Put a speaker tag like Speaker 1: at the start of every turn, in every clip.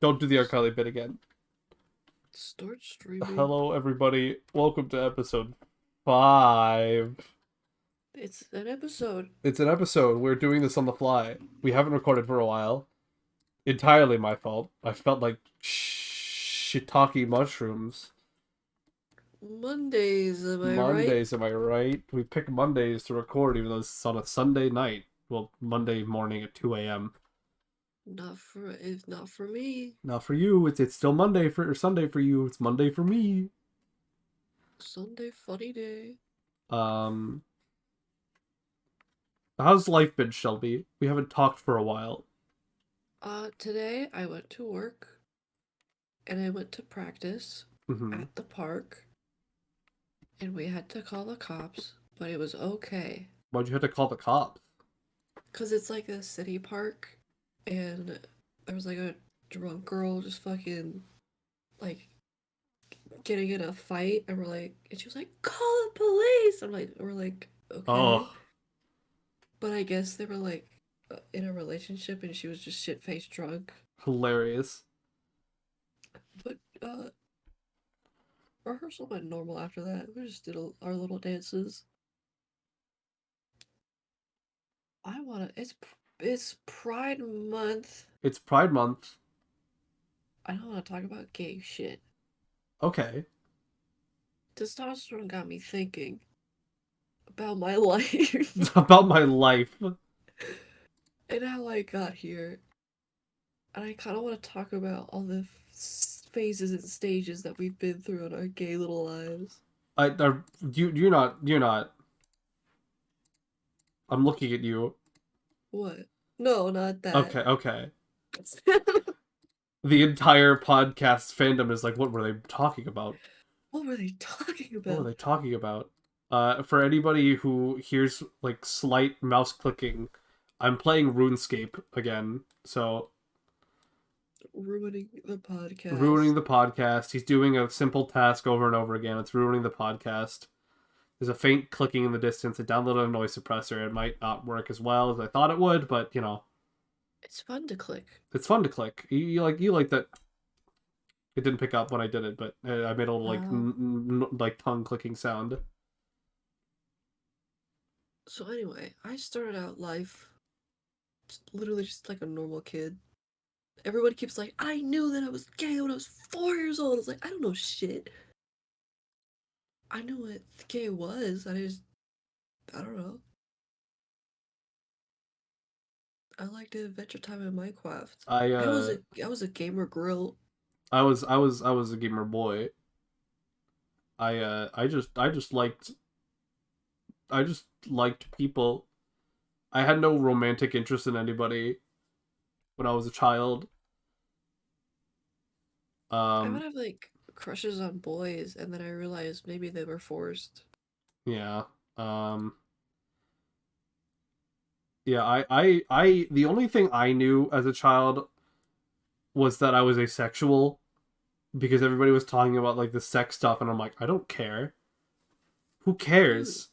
Speaker 1: Don't do the Arcali bit again.
Speaker 2: Start streaming.
Speaker 1: Hello, everybody. Welcome to episode 5.
Speaker 2: It's an episode.
Speaker 1: It's an episode. We're doing this on the fly. We haven't recorded for a while. Entirely my fault. I felt like shiitake mushrooms.
Speaker 2: Mondays, am I right?
Speaker 1: Mondays, am I right? We pick Mondays to record, even though it's on a Sunday night. Well, Monday morning at 2 a.m.
Speaker 2: Not for me.
Speaker 1: Not for you. It's still Monday for or Sunday for you. It's Monday for me.
Speaker 2: Sunday funny day.
Speaker 1: Um, how's life been, Shelby? We haven't talked for a while.
Speaker 2: Today I went to work and I went to practice
Speaker 1: Hmm.
Speaker 2: at the park and we had to call the cops, but it was okay.
Speaker 1: Why'd you have to call the cops?
Speaker 2: 'Cause it's like a city park and there was like a drunk girl just fucking like getting in a fight and and she was like, call the police. We're like, okay.
Speaker 1: Oh,
Speaker 2: But I guess they were like in a relationship and she was just shit faced drunk.
Speaker 1: hilarious.
Speaker 2: But rehearsal went normal after that. We just did our little dances. I wanna. It's Pride Month.
Speaker 1: It's Pride Month.
Speaker 2: I don't want to talk about gay shit.
Speaker 1: Okay.
Speaker 2: Testosterone got me thinking about my life
Speaker 1: About my life.
Speaker 2: and how I got here. And I kind of want to talk about all the phases and stages that we've been through in our gay little lives.
Speaker 1: You're not. I'm looking at you.
Speaker 2: What? No, not that.
Speaker 1: Okay, okay. The entire podcast fandom is like, what were they talking about?
Speaker 2: What were they talking
Speaker 1: What were
Speaker 2: about?
Speaker 1: they talking about? For anybody who hears like slight mouse clicking, I'm playing RuneScape again, so
Speaker 2: Ruining the
Speaker 1: ruining
Speaker 2: podcast.
Speaker 1: the podcast. He's doing a simple task over and over again. It's ruining the podcast. There's a faint clicking in the distance. I downloaded a noise suppressor. It might not work as well as I thought it would, but
Speaker 2: It's fun to click.
Speaker 1: it's fun to click. You like that. It didn't pick up when I did it, but I made a little like
Speaker 2: Oh.
Speaker 1: like tongue clicking sound.
Speaker 2: So anyway, I started out life literally just like a normal kid. Everyone keeps like, I knew that I was gay when I was 4 years old. I was like, I don't know shit. I knew what gay was. I don't know. I liked Adventure Time in Minecraft.
Speaker 1: I
Speaker 2: I was
Speaker 1: uh
Speaker 2: a I was a gamer girl.
Speaker 1: I was a gamer boy. I just liked people. I had no romantic interest in anybody when I was a child.
Speaker 2: I would
Speaker 1: Um,
Speaker 2: have like crushes on boys, and then I realized maybe they were forced.
Speaker 1: yeah. Um, yeah. The only thing I knew as a child was that I was asexual because everybody was talking about like the sex stuff, and I'm like, I don't care. Who
Speaker 2: Dude,
Speaker 1: cares?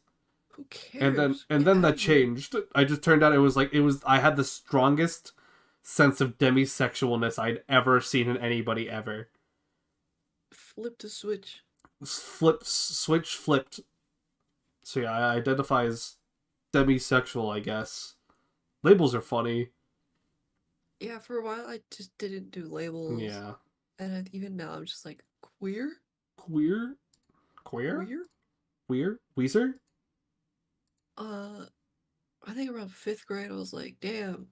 Speaker 2: who
Speaker 1: and then
Speaker 2: cares?
Speaker 1: and
Speaker 2: Get
Speaker 1: then
Speaker 2: out
Speaker 1: that
Speaker 2: of here.
Speaker 1: changed. I just turned out it was I had the strongest sense of demisexualness I'd ever seen in anybody ever.
Speaker 2: Flip the switch.
Speaker 1: Switch flipped. So yeah, I identify as demisexual, I guess. Labels are funny.
Speaker 2: Yeah, for a while I just didn't do labels,
Speaker 1: Yeah.
Speaker 2: and even now I'm just like queer,
Speaker 1: Queer? Queer?
Speaker 2: queer.
Speaker 1: Queer? Weezer?
Speaker 2: Uh, I think around fifth grade I was like, damn,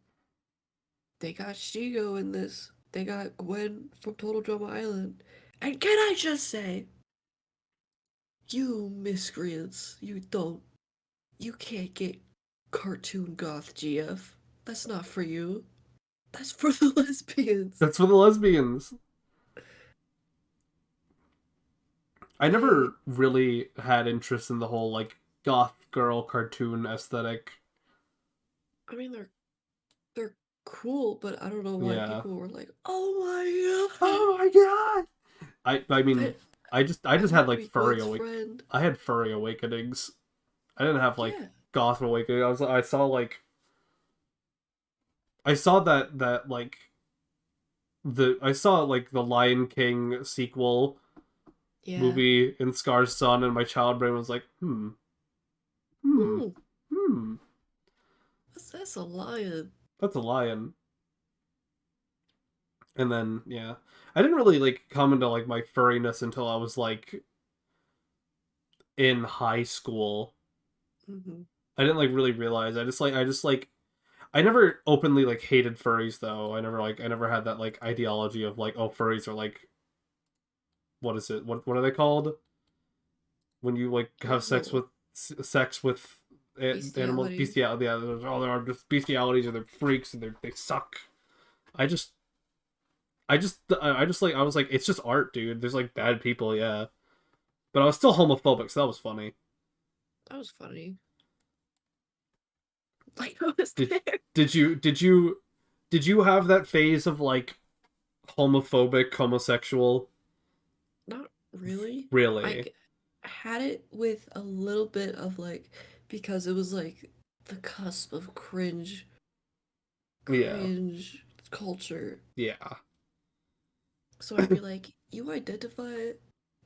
Speaker 2: they got Shigo in this. They got Gwen from Total Drama Island, and can I just say, you miscreants, you can't get cartoon goth GF. That's not for you. That's for the lesbians.
Speaker 1: That's for the lesbians. I
Speaker 2: They,
Speaker 1: never really had interest in the whole like goth girl cartoon aesthetic.
Speaker 2: I mean, they're cool, but I don't know why
Speaker 1: Yeah.
Speaker 2: people were like, "Oh my god!"
Speaker 1: Oh my god. I mean,
Speaker 2: I
Speaker 1: I just
Speaker 2: I
Speaker 1: had
Speaker 2: want to
Speaker 1: like
Speaker 2: be Gwen's friend.
Speaker 1: I had furry awakenings. I didn't have like
Speaker 2: Yeah,
Speaker 1: goth awakening. I saw that like I saw like the Lion King sequel
Speaker 2: Yeah.
Speaker 1: movie in Scar's son, and my child brain was like, hmm,
Speaker 2: Hmm.
Speaker 1: hmm,
Speaker 2: That's a lion.
Speaker 1: that's a lion. And then yeah, I didn't really like come into like my furriness until I was like in high school.
Speaker 2: Hmm.
Speaker 1: I didn't like really realize. I never openly like hated furries though. I never had that like ideology of like, oh, furries are like, what is it? What are they called when you like
Speaker 2: I
Speaker 1: have
Speaker 2: don't know.
Speaker 1: sex with animals?
Speaker 2: Bestiality.
Speaker 1: Bestiality. Yeah, oh, they're just bestialities or they're freaks and they suck. I just I was like, it's just art, dude. There's like bad people, yeah. But I was still homophobic, so that was funny.
Speaker 2: That was funny. Like I was
Speaker 1: Did
Speaker 2: there.
Speaker 1: did you did you did you have that phase of like homophobic homosexual?
Speaker 2: Not really. I
Speaker 1: Really?
Speaker 2: had it with a little bit of like because it was like the cusp of
Speaker 1: Yeah.
Speaker 2: cringe culture.
Speaker 1: Yeah.
Speaker 2: So I'd be like, you identify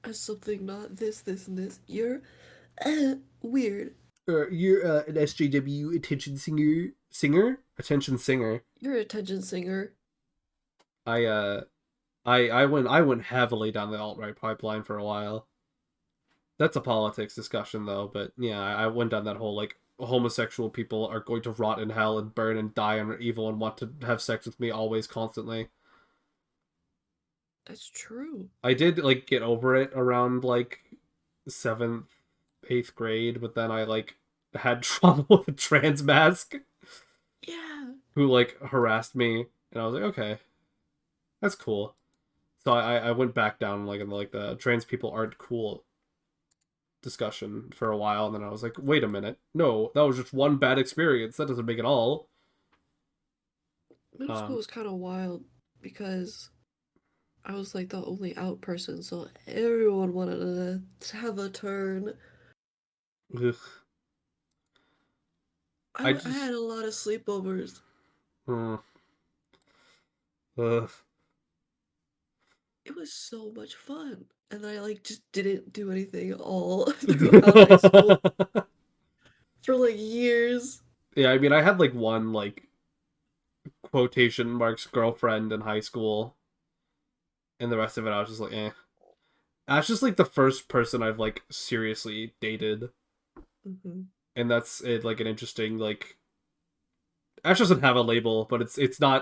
Speaker 2: as something not this, this, and this. You're weird.
Speaker 1: You're an SJW attention attention singer.
Speaker 2: You're an attention singer.
Speaker 1: I uh I went heavily down the alt right pipeline for a while. That's a politics discussion though, but yeah, I went down that whole like homosexual people are going to rot in hell and burn and die and are evil and want to have sex with me always constantly.
Speaker 2: That's true.
Speaker 1: I did like get over it around like seventh, eighth grade, but then I like had trouble with a trans mask
Speaker 2: Yeah.
Speaker 1: who like harassed me, and I was like, okay, that's cool. So I went back down like in like the trans people aren't cool discussion for a while, and then I was like, wait a minute, no, that was just one bad experience. That doesn't make it all.
Speaker 2: Middle school
Speaker 1: Um,
Speaker 2: was kind of wild because I was like the only out person, so everyone wanted to have a turn.
Speaker 1: ugh. I
Speaker 2: I
Speaker 1: just,
Speaker 2: had a lot of sleepovers.
Speaker 1: uh, ugh.
Speaker 2: It was so much fun. And I like just didn't do anything all throughout high school for like years.
Speaker 1: Yeah, I mean, I had like one like quotation marks girlfriend in high school, and the rest of it I was just like, eh. That's just like the first person I've like seriously dated,
Speaker 2: Hmm.
Speaker 1: and that's it. Like an interesting like. Ash doesn't have a label, but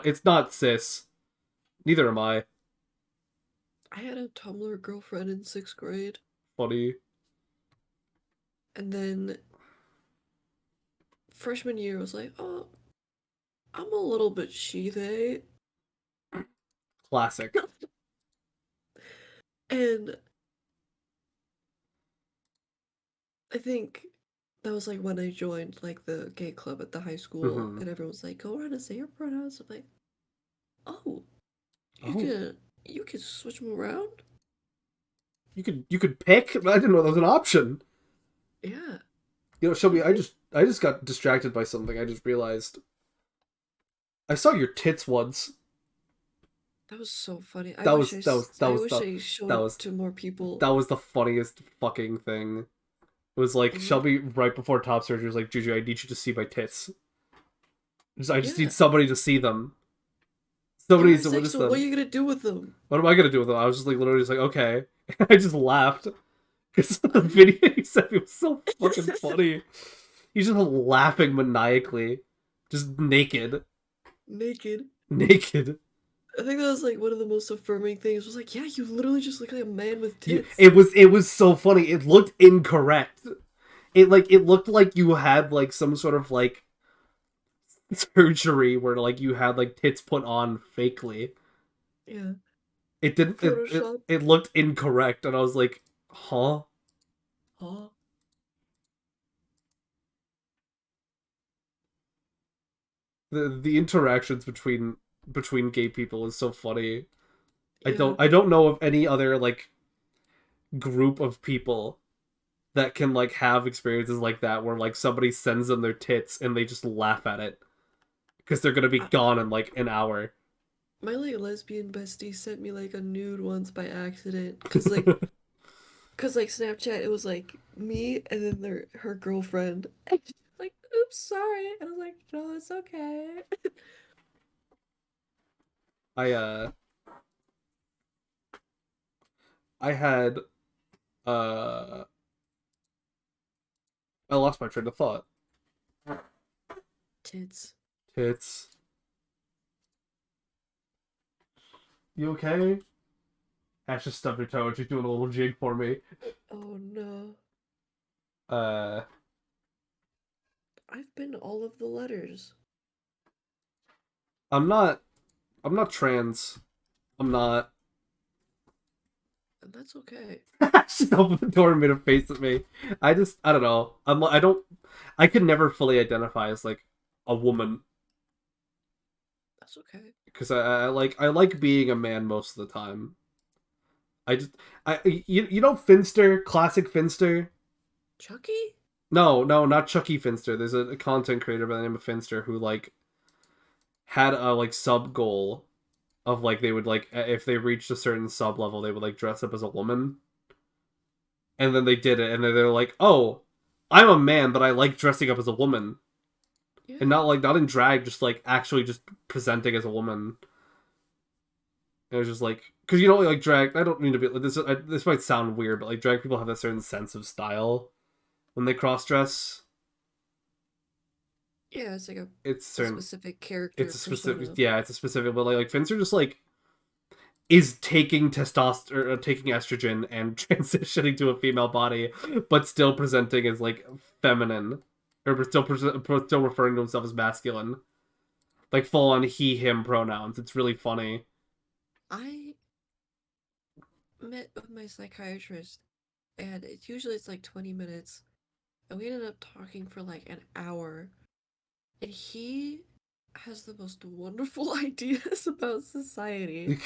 Speaker 1: it's not cis. Neither am I.
Speaker 2: I had a Tumblr girlfriend in sixth grade,
Speaker 1: Funny.
Speaker 2: and then freshman year I was like, oh, I'm a little bit she they,
Speaker 1: Classic.
Speaker 2: and I think that was like when I joined like the gay club at the high school,
Speaker 1: Mm-hmm.
Speaker 2: and everyone was like, "Go around and say your pronouns." I'm like, "Oh, you
Speaker 1: Oh,
Speaker 2: can you can switch them around."
Speaker 1: you could pick. I didn't know that was an option.
Speaker 2: Yeah,
Speaker 1: You know, Shelby, I
Speaker 2: okay.
Speaker 1: just I just got distracted by something. I just realized I saw your tits once.
Speaker 2: That was so funny.
Speaker 1: That was that was that
Speaker 2: I
Speaker 1: was
Speaker 2: wish
Speaker 1: the
Speaker 2: I showed
Speaker 1: that
Speaker 2: it
Speaker 1: was
Speaker 2: to more people.
Speaker 1: that was the funniest fucking thing. It was like
Speaker 2: And like,
Speaker 1: Shelby right before top surgery was like, Juju, I need you to see my tits. I just need
Speaker 2: yeah.
Speaker 1: somebody to see them. Somebody
Speaker 2: And I
Speaker 1: needs to
Speaker 2: was like,
Speaker 1: witness
Speaker 2: "So what are
Speaker 1: them.
Speaker 2: you gonna do with them?"
Speaker 1: What am I gonna do with them? I was just like literally just like, okay. I just laughed. Because the video he sent me was so fucking funny. He's just laughing maniacally. Just naked.
Speaker 2: Naked.
Speaker 1: Naked.
Speaker 2: I think that was like one of the most affirming things. Was like, "Yeah, you literally just look like a man with
Speaker 1: You,
Speaker 2: tits."
Speaker 1: it was so funny. It looked incorrect. It looked like you had like some sort of like surgery where like you had like tits put on fakely.
Speaker 2: Yeah,
Speaker 1: It didn't
Speaker 2: Photoshop.
Speaker 1: it looked incorrect, and I was like, huh?
Speaker 2: Huh?
Speaker 1: The interactions between gay people is so funny. I
Speaker 2: Yeah.
Speaker 1: don't I don't know of any other like group of people that can like have experiences like that where like somebody sends them their tits and they just laugh at it because they're gonna be
Speaker 2: I,
Speaker 1: gone in like an hour.
Speaker 2: My like lesbian bestie sent me like a nude once by accident, cause like Snapchat, it was like me and then her girlfriend. And she's like, oops, sorry. And I was like, no, it's okay.
Speaker 1: I I had uh I lost my train of thought.
Speaker 2: Tits.
Speaker 1: Tits. You okay? Ash just stubbed her toe. She's doing a little jig for me.
Speaker 2: Oh no.
Speaker 1: Uh,
Speaker 2: I've been all of the letters.
Speaker 1: I'm not. I'm not trans. I'm not.
Speaker 2: And that's okay.
Speaker 1: She opened the door and made a face at me. I don't know. I don't. I could never fully identify as like a woman
Speaker 2: That's okay.
Speaker 1: because I like being a man most of the time. I just you know Finster, classic Finster.
Speaker 2: Chucky?
Speaker 1: No, not Chucky Finster. There's a content creator by the name of Finster who like had a like sub goal of like they would like if they reached a certain sub level they would like dress up as a woman, and then they did it and they're like, oh, I'm a man but I like dressing up as a woman, and
Speaker 2: Yeah.
Speaker 1: not in drag, just like actually just presenting as a woman. And it was just like because you know like drag, I don't mean to be this might sound weird but like drag people have a certain sense of style when they cross dress.
Speaker 2: Yeah, it's like
Speaker 1: It's
Speaker 2: a
Speaker 1: certain
Speaker 2: specific character
Speaker 1: it's a specific,
Speaker 2: persona.
Speaker 1: yeah, it's a specific, but like Finster just like is taking testosterone, taking estrogen, and transitioning to a female body, but still presenting as like feminine, or still referring to himself as masculine, like full on he/him pronouns. It's really funny.
Speaker 2: I met with my psychiatrist, and it's like 20 minutes, and we ended up talking for like an hour, and he has the most wonderful ideas about society.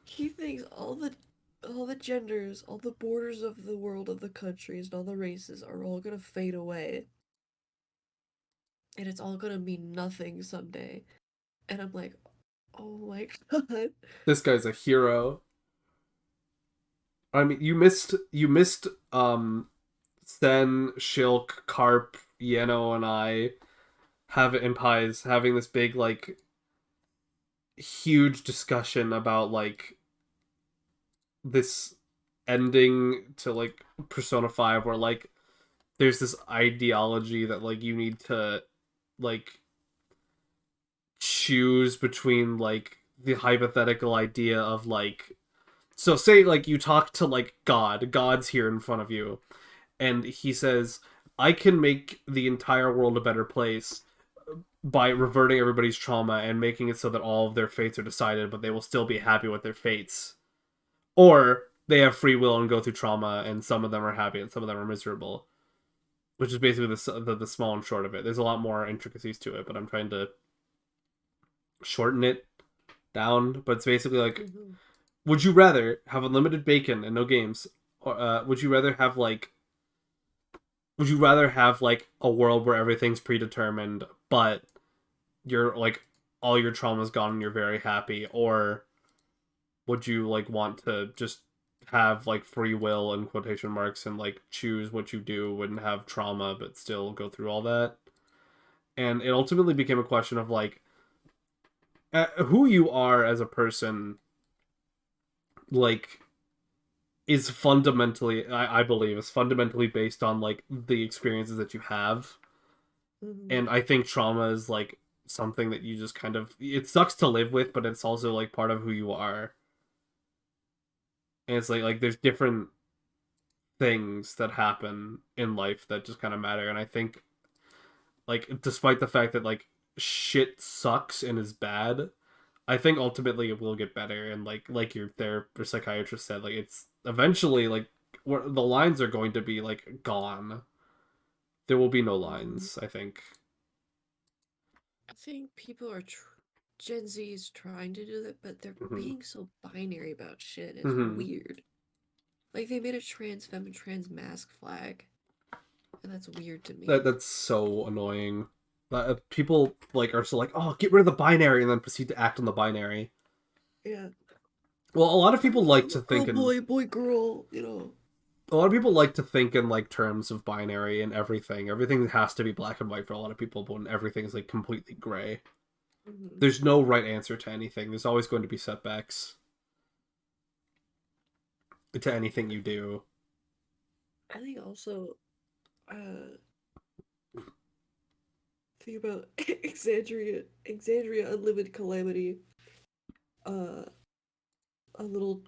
Speaker 2: He thinks all the genders, all the borders of the world, of the countries, and all the races are all gonna fade away, and it's all gonna mean nothing someday. And I'm like, oh my god.
Speaker 1: This guy's a hero. I mean, you missed Sen, Shilk, Carp, Yeno, and I have it in Pies having this big like huge discussion about like this ending to like Persona 5 where like there's this ideology that like you need to like choose between like the hypothetical idea of like, so say like you talk to like God's here in front of you and he says I can make the entire world a better place by reverting everybody's trauma and making it so that all of their fates are decided but they will still be happy with their fates, or they have free will and go through trauma and some of them are happy and some of them are miserable, which is basically the small and short of it. There's a lot more intricacies to it but I'm trying to shorten it down, but it's basically like,
Speaker 2: Mhm.
Speaker 1: would you rather have unlimited bacon and no games, or would you rather have like a world where everything's predetermined but you're like all your trauma's gone and you're very happy, or would you like want to just have like free will in quotation marks and like choose what you do and have trauma but still go through all that? And it ultimately became a question of like who you are as a person, like is fundamentally, I believe is fundamentally based on like the experiences that you have.
Speaker 2: Mhm.
Speaker 1: And I think trauma is like something that you just kind of, it sucks to live with but it's also like part of who you are. And it's like there's different things that happen in life that just kind of matter, and I think like despite the fact that like shit sucks and is bad, I think ultimately it will get better, and like your therapist psychiatrist said, like it's eventually like where the lines are going to be like gone. There will be no
Speaker 2: Mhm.
Speaker 1: lines, I think.
Speaker 2: I think Gen Z is trying to do that, but they're
Speaker 1: Mm-hmm.
Speaker 2: being so binary about shit. It's
Speaker 1: Mm-hmm.
Speaker 2: weird. Like they made a trans femme and trans mask flag, and that's weird to me.
Speaker 1: That's so annoying. People like are so like, oh, get rid of the binary, and then proceed to act on the binary.
Speaker 2: Yeah.
Speaker 1: Well, a lot of people like to
Speaker 2: Girl,
Speaker 1: think in
Speaker 2: boy, boy, girl, you know.
Speaker 1: a lot of people like to think in like terms of binary and everything. Everything has to be black and white for a lot of people, but when everything's like completely gray.
Speaker 2: Hmm.
Speaker 1: There's no right answer to anything. There's always going to be setbacks to anything you do.
Speaker 2: I think also, think about Exandria Unlimited Calamity. Uh, a little.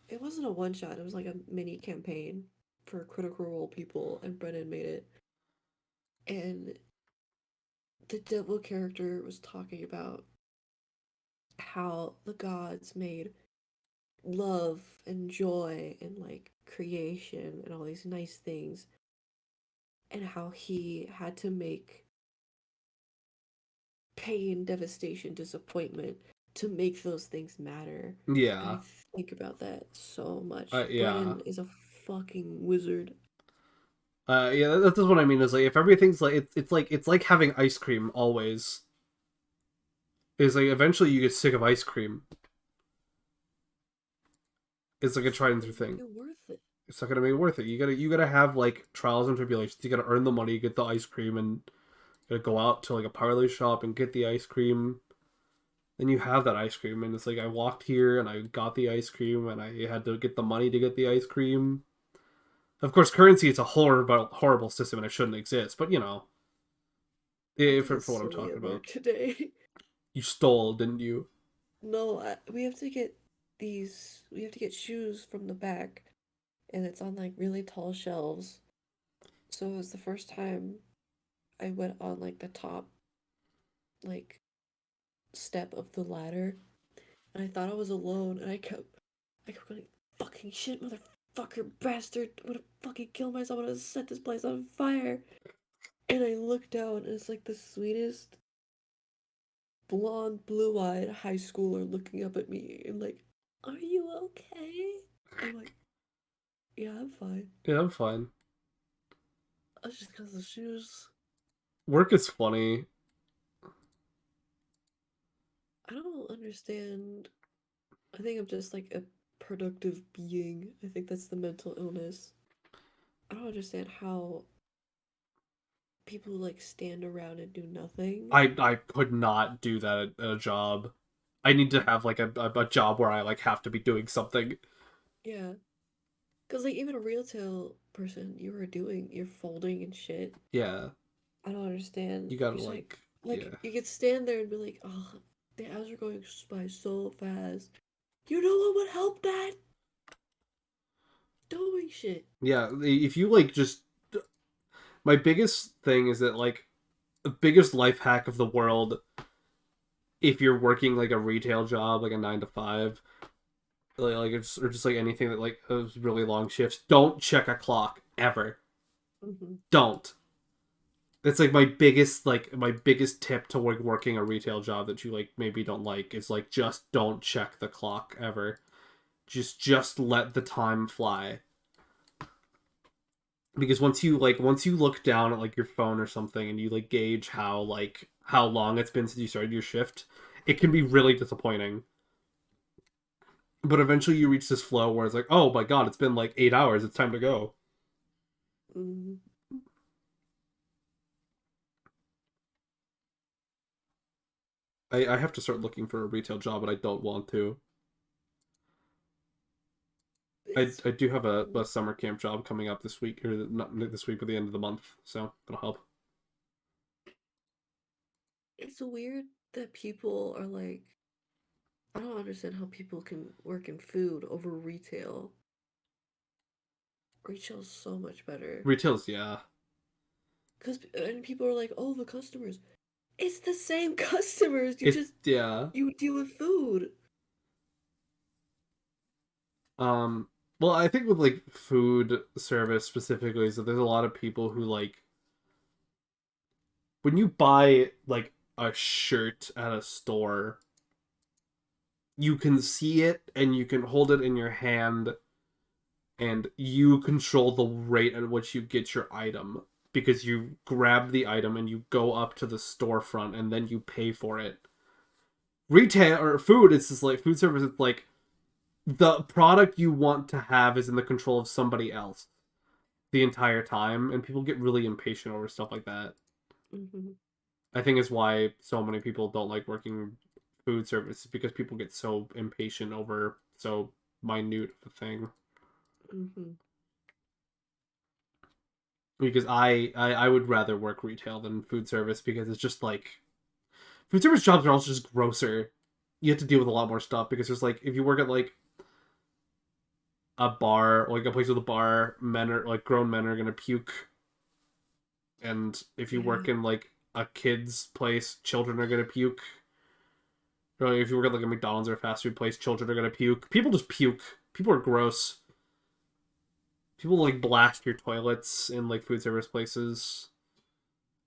Speaker 2: It wasn't a one shot. It was like a mini campaign for Critical Role people, and Brennan made it. And the devil character was talking about how the gods made love and joy and like creation and all these nice things, and how he had to make pain, devastation, disappointment to make those things matter. And I
Speaker 1: Yeah.
Speaker 2: think about that so much.
Speaker 1: Yeah.
Speaker 2: Brennan is a fucking wizard.
Speaker 1: Yeah, that's what I mean. Is like if everything's like it's like having ice cream always. Is like eventually you get sick of ice cream. It's like a
Speaker 2: It's not
Speaker 1: tried and
Speaker 2: gonna
Speaker 1: true
Speaker 2: make
Speaker 1: thing.
Speaker 2: it worth it.
Speaker 1: It's not gonna make it worth it. You gotta have like trials and tribulations. You gotta earn the money, get the ice cream, and you gotta go out to like a parlor shop and get the ice cream. Then you have that ice cream, and it's like I walked here and I got the ice cream, and I had to get the money to get the ice cream. Of course, currency is a horrible system and it shouldn't exist. But you know,
Speaker 2: I think
Speaker 1: for
Speaker 2: it's
Speaker 1: what I'm
Speaker 2: silly
Speaker 1: talking
Speaker 2: at
Speaker 1: about,
Speaker 2: work today.
Speaker 1: you stole, didn't you?
Speaker 2: No, we have to get these. We have to get shoes from the back, and it's on like really tall shelves. So it was the first time I went on like the top like step of the ladder, and I thought I was alone, and I kept going, fucking shit, motherfucker, bastard! I'm gonna fucking kill myself. I'm gonna set this place on fire. And I look down, and it's like the sweetest blonde, blue-eyed high schooler looking up at me and like, "Are you okay?" I'm like, "Yeah, I'm fine."
Speaker 1: Yeah, I'm fine.
Speaker 2: That's just because the shoes.
Speaker 1: Work is funny.
Speaker 2: I don't understand. I think I'm just like a productive being. I think that's the mental illness. I don't understand how people like stand around and do nothing.
Speaker 1: I could not do that at a job. I need to have like a job where I like have to be doing something.
Speaker 2: Yeah, because like even a retail person, you're folding and shit.
Speaker 1: Yeah,
Speaker 2: I don't understand.
Speaker 1: you gotta
Speaker 2: It's like
Speaker 1: yeah.
Speaker 2: you could stand there and be like, "Oh, the hours are going by so fast." You know what would help that? Doing shit.
Speaker 1: Yeah, if you like just my biggest thing is that like the biggest life hack of the world if you're working like a retail job like a 9 to 5 like it's, or just like anything that like has really long shifts, don't check a clock ever.
Speaker 2: Hmm.
Speaker 1: Don't. That's like my biggest tip to like working a retail job that you like maybe don't like is like just don't check the clock ever. Just let the time fly. Because once you look down at like your phone or something and you like gauge how long it's been since you started your shift, it can be really disappointing. But eventually you reach this flow where it's like, oh my god, it's been like 8 hours, it's time to go.
Speaker 2: Hmm.
Speaker 1: I have to start looking for a retail job, but I don't want to.
Speaker 2: It's
Speaker 1: I do have a summer camp job coming up this week, or not this week, but the end of the month, so it'll help.
Speaker 2: it's weird that people are like, I don't understand how people can work in food over retail. Retail's so much better.
Speaker 1: Retail's, yeah.
Speaker 2: Cause and people are like, oh, the customers. It's the same customers.
Speaker 1: Yeah.
Speaker 2: You deal with food.
Speaker 1: Um, well, I think with like food service specifically, is that there's a lot of people who like when you buy like a shirt at a store, you can see it and you can hold it in your hand and you control the rate at which you get your item because you grab the item and you go up to the storefront and then you pay for it Retail or food, it's just like food service. It's like the product you want to have is in the control of somebody else the entire time, and people get really impatient over stuff like that.
Speaker 2: Mm-hmm.
Speaker 1: I think is why so many people don't like working food service, because people get so impatient over so minute of a thing.
Speaker 2: Mm-hmm.
Speaker 1: Because I would rather work retail than food service, because it's just like food service jobs are also just grosser. You have to deal with a lot more stuff, because there's like if you work at like a bar, like a place with a bar, men are like grown men are gonna puke, and if you
Speaker 2: Yeah.
Speaker 1: work in like a kid's place, children are gonna puke. Or like, if you work at like a McDonald's or a fast food place, children are gonna puke. People just puke. People are gross. People like blast your toilets in like food service places.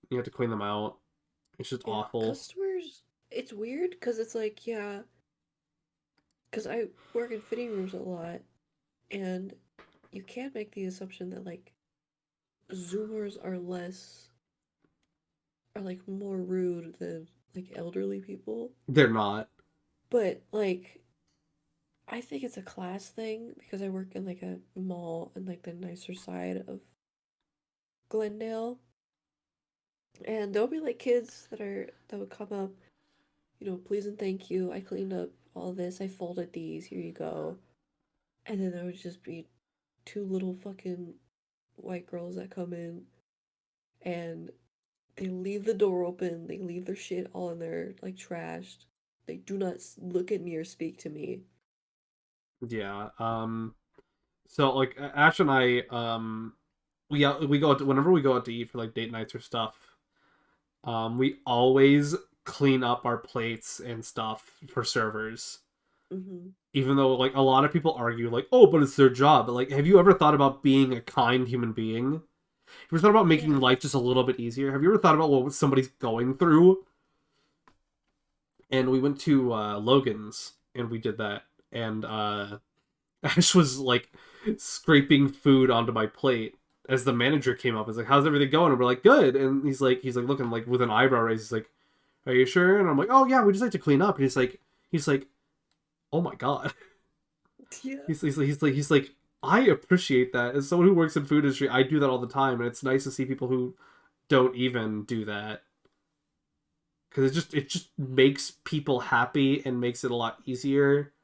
Speaker 1: You have to clean them out. It's just
Speaker 2: Yeah.
Speaker 1: awful.
Speaker 2: Customers, it's weird because it's like, yeah, because I work in fitting rooms a lot, and you can't make the assumption that like Zoomers are like more rude than like elderly people.
Speaker 1: They're not.
Speaker 2: But like I think it's a class thing because I work in like a mall in like the nicer side of Glendale. And there'll be like kids that would come up, please and thank you. I cleaned up all this. I folded these. Here you go. And then there would just be two little fucking white girls that come in and they leave the door open. They leave their shit all in there, like trashed. They do not look at me or speak to me.
Speaker 1: Yeah. So like Ash and I, we go out to, whenever we go out to eat for like date nights or stuff. We always clean up our plates and stuff for servers.
Speaker 2: Mm-hmm.
Speaker 1: Even though like a lot of people argue like, oh, but it's their job. But like, have you ever thought about being a kind human being? Have you ever thought about making
Speaker 2: Yeah.
Speaker 1: life just a little bit easier? Have you ever thought about what somebody's going through? And we went to Logan's and we did that. And Ash was like scraping food onto my plate as the manager came up. He's like, "How's everything going?" And we're like, "Good." And he's like looking like with an eyebrow raise. He's like, "Are you sure?" And I'm like, "Oh yeah, we just like to clean up." And he's like, "Oh my god."
Speaker 2: Yeah.
Speaker 1: He's like, I appreciate that. As someone who works in food industry, I do that all the time, and it's nice to see people who don't even do that, because it just makes people happy and makes it a lot easier.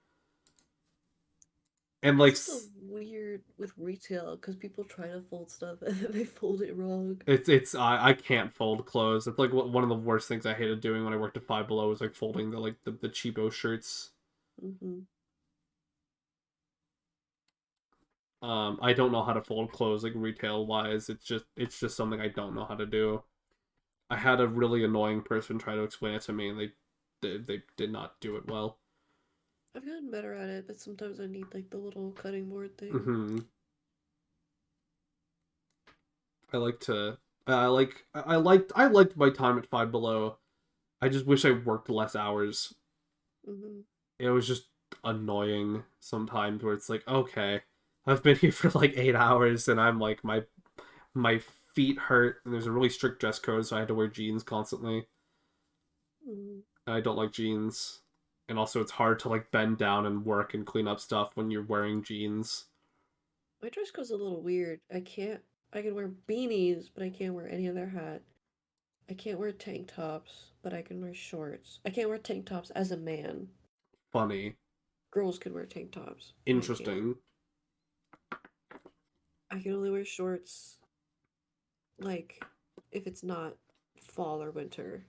Speaker 1: And
Speaker 2: It's
Speaker 1: like
Speaker 2: also weird with retail because people try to fold stuff and then they fold it wrong.
Speaker 1: it's I can't fold clothes. It's like one of the worst things I hated doing when I worked at Five Below was like folding the cheapo shirts.
Speaker 2: Mm-hmm.
Speaker 1: I don't know how to fold clothes like retail wise. It's just something I don't know how to do. I had a really annoying person try to explain it to me, and they did not do it well.
Speaker 2: I've gotten better at it, but sometimes I need like the little cutting board thing.
Speaker 1: Hmm. I like to. I liked my time at Five Below. I just wish I worked less hours.
Speaker 2: Mm-hmm.
Speaker 1: It was just annoying sometimes, where it's like, okay, I've been here for like 8 hours, and I'm like my feet hurt, and there's a really strict dress code, so I had to wear jeans constantly,
Speaker 2: Mm-hmm.
Speaker 1: and I don't like jeans. And also, it's hard to like bend down and work and clean up stuff when you're wearing jeans.
Speaker 2: My dress code's a little weird. I can wear beanies, but I can't wear any other hat. I can't wear tank tops, but I can wear shorts. I can't wear tank tops as a man.
Speaker 1: Funny,
Speaker 2: Girls can wear tank tops, but I can't.
Speaker 1: interesting.
Speaker 2: I can only wear shorts, like, if it's not fall or winter.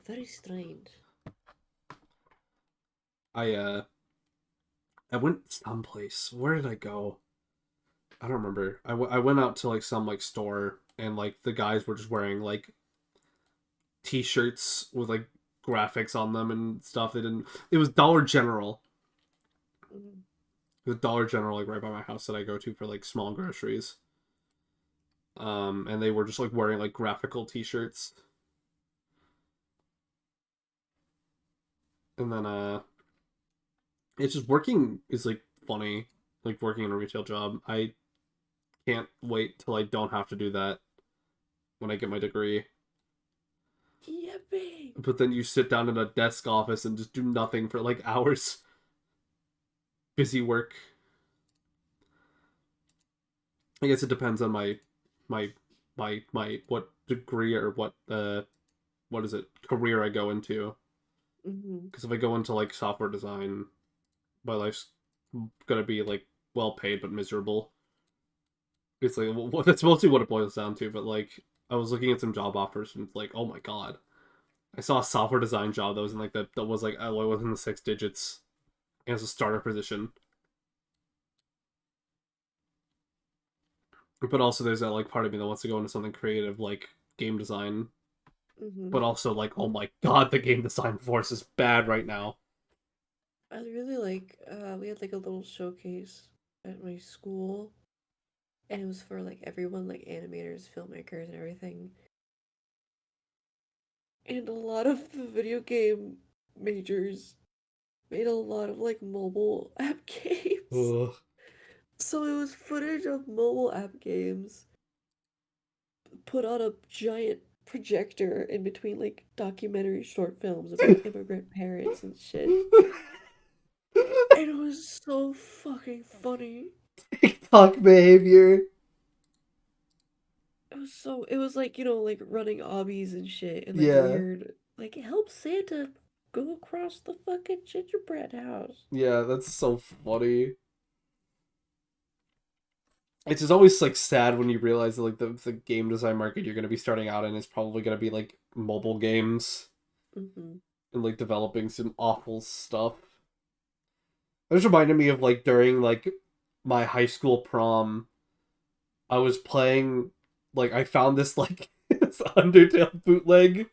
Speaker 2: Very strange.
Speaker 1: I went someplace. Where did I go? I don't remember. I went out to like some like store, and like the guys were just wearing like t-shirts with like graphics on them and stuff. They didn't. It was Dollar General.
Speaker 2: Mm.
Speaker 1: It was Dollar General like right by my house that I go to for like small groceries. And they were just like wearing like graphical t-shirts. And then it's just working is like funny. Like working in a retail job. I can't wait till I don't have to do that when I get my degree.
Speaker 2: Yippee!
Speaker 1: but then you sit down in a desk office and just do nothing for like hours. Busy work. I guess it depends on my my what degree or what is it career I go into.
Speaker 2: Mm-hmm.
Speaker 1: Because if I go into like software design, my life's gonna be like well paid but miserable. It's like that's mostly what it boils down to. But like I was looking at some job offers and it's like, oh my god, I saw a software design job that was in like that was like, oh, it was in the six digits as a starter position. But also there's that like part of me that wants to go into something creative like game design.
Speaker 2: Mm-hmm.
Speaker 1: But also like, oh my god, the game design force is bad right now.
Speaker 2: I really like, we had like a little showcase at my school, and it was for like everyone, like animators, filmmakers, and everything. And a lot of the video game majors made a lot of like mobile app games.
Speaker 1: Ugh.
Speaker 2: So it was footage of mobile app games put on a giant projector in between like documentary short films about immigrant parents and shit. And it was so fucking funny.
Speaker 1: TikTok behavior.
Speaker 2: It was like, like running obbies and shit and like
Speaker 1: Yeah.
Speaker 2: weird, like help Santa go across the fucking gingerbread house.
Speaker 1: Yeah, that's so funny. It's just always like sad when you realize that like the game design market you're gonna be starting out in is probably gonna be like mobile games
Speaker 2: Mm-hmm.
Speaker 1: and like developing some awful stuff. It just reminded me of like during like my high school prom, I was playing like I found this like this Undertale bootleg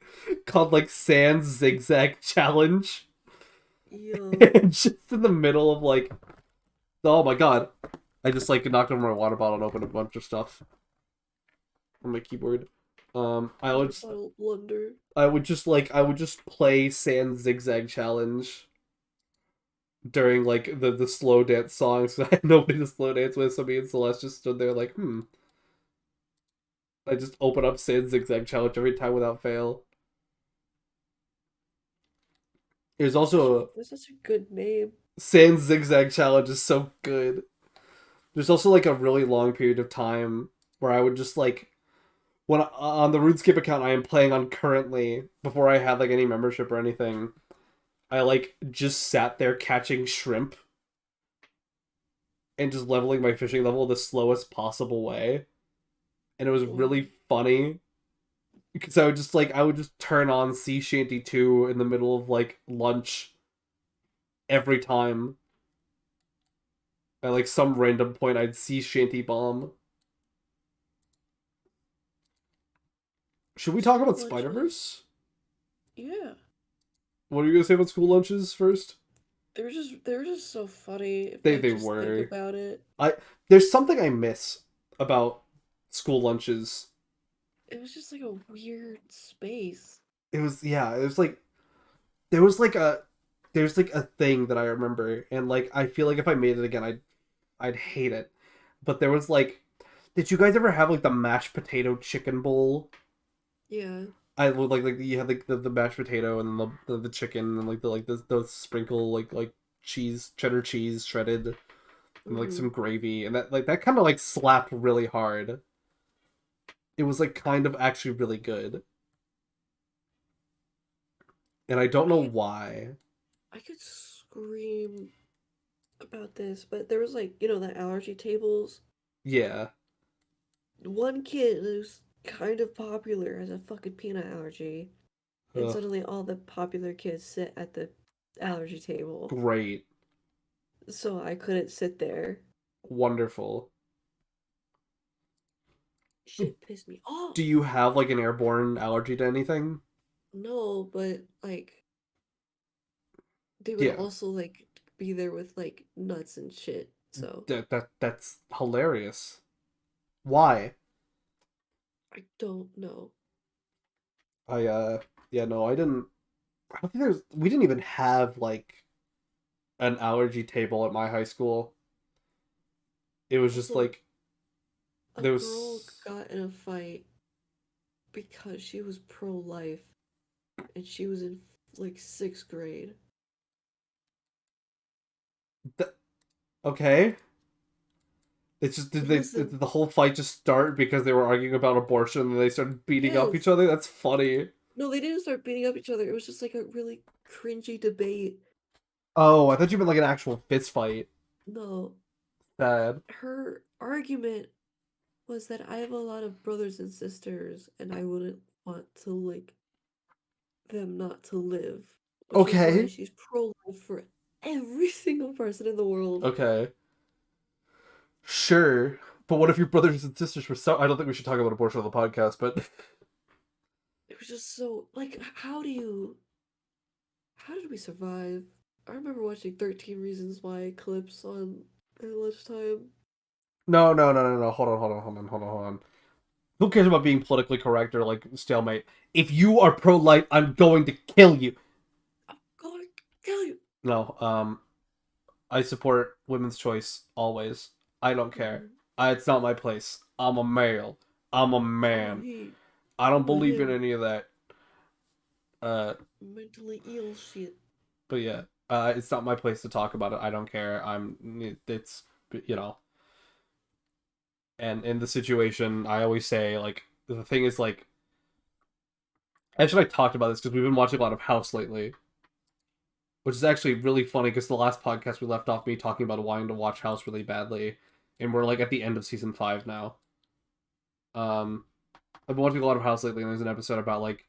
Speaker 1: called like Sans Zigzag Challenge.
Speaker 2: Yo,
Speaker 1: And just in the middle of like, oh my god, I just like knocked over my water bottle and opened a bunch of stuff on my keyboard. I would
Speaker 2: water bottle blunder.
Speaker 1: I would just play Sans Zigzag Challenge during like the slow dance songs. I had nobody to slow dance with, so me and Celeste just stood there like, hmm. I just open up Sans Zigzag Challenge every time without fail. There's also a
Speaker 2: That's such a good name.
Speaker 1: Sans Zigzag Challenge is so good. There's also like a really long period of time where I would just like when on the RuneScape account I am playing on currently before I had like any membership or anything, I like just sat there catching shrimp and just leveling my fishing level the slowest possible way, and it was
Speaker 2: Wow.
Speaker 1: really funny because I would just turn on Sea Shanty 2 in the middle of like lunch every time. At like some random point, I'd Sea Shanty bomb. Should we talk
Speaker 2: School
Speaker 1: about Spider
Speaker 2: lunches.
Speaker 1: Verse?
Speaker 2: Yeah.
Speaker 1: What are you gonna say about school lunches first?
Speaker 2: They were just so funny if I
Speaker 1: They
Speaker 2: just think
Speaker 1: were.
Speaker 2: about it.
Speaker 1: I There's something I miss about school lunches.
Speaker 2: It was just like a weird space.
Speaker 1: It was yeah, it was like there was like a there's like a thing that I remember and like I feel like if I made it again I'd hate it. But there was like did you guys ever have like the mashed potato chicken bowl?
Speaker 2: Yeah.
Speaker 1: I would like you had like the mashed potato and then the chicken and like the sprinkle like cheese cheddar cheese shredded and like
Speaker 2: Mm-hmm.
Speaker 1: some gravy and that kind of like slapped really hard. It was like kind of actually really good. And I don't know
Speaker 2: I
Speaker 1: why.
Speaker 2: I could scream about this, but there was like, the allergy tables.
Speaker 1: Yeah.
Speaker 2: One kid who's kind of popular has a fucking peanut allergy, and
Speaker 1: Ugh,
Speaker 2: suddenly all the popular kids sit at the allergy table.
Speaker 1: great.
Speaker 2: So I couldn't sit there.
Speaker 1: Wonderful.
Speaker 2: Shit pissed me
Speaker 1: Do
Speaker 2: off.
Speaker 1: you have like an airborne allergy to anything?
Speaker 2: No, but like they would
Speaker 1: Yeah.
Speaker 2: also like be there with like nuts and shit. So
Speaker 1: That's hilarious. Why?
Speaker 2: I don't know.
Speaker 1: I yeah, no, I don't think we didn't even have like an allergy table at my high school. It was just
Speaker 2: Also,
Speaker 1: like
Speaker 2: a
Speaker 1: there
Speaker 2: girl
Speaker 1: was
Speaker 2: got in a fight because she was pro-life. and she was in like 6th grade.
Speaker 1: Okay. It's just did
Speaker 2: Listen,
Speaker 1: the whole fight just start because they were arguing about abortion and they started beating up each
Speaker 2: yes.
Speaker 1: other? That's funny.
Speaker 2: No, they didn't start beating up each other. It was just like a really cringy debate.
Speaker 1: Oh, I thought you meant like an actual fist fight.
Speaker 2: No,
Speaker 1: Sad.
Speaker 2: her argument was that I have a lot of brothers and sisters and I wouldn't want to like them not to live, which is why
Speaker 1: Okay.
Speaker 2: she's pro-life for every single person in the world.
Speaker 1: Okay. Sure. But what if your brothers and sisters were so? I don't think we should talk about abortion on the podcast, but
Speaker 2: It was just so like how did we survive? I remember watching 13 Reasons Why clips on at lunchtime.
Speaker 1: no, no, no, no, no. Hold on, hold on, hold on, hold on, hold on. Who cares about being politically correct or like stalemate? If you are pro-life, I'm going to kill you.
Speaker 2: I'm going to kill you.
Speaker 1: No, I support women's choice always. I don't care.
Speaker 2: Mm,
Speaker 1: It's not my place. I'm a male. I'm a
Speaker 2: I'm a
Speaker 1: man.
Speaker 2: he.
Speaker 1: I don't
Speaker 2: I'm a
Speaker 1: believe in
Speaker 2: him.
Speaker 1: any of that. Uh,
Speaker 2: Mentally ill shit.
Speaker 1: but yeah, it's not my place to talk about it. I don't care. It's you know, and in the situation, I always say like the thing is like actually I talked about this because we've been watching a lot of House lately, which is actually really funny because the last podcast we left off me talking about wanting to watch House really badly, and we're like at the end of season 5 now. Um, I've been watching a lot of House lately, and there's an episode about like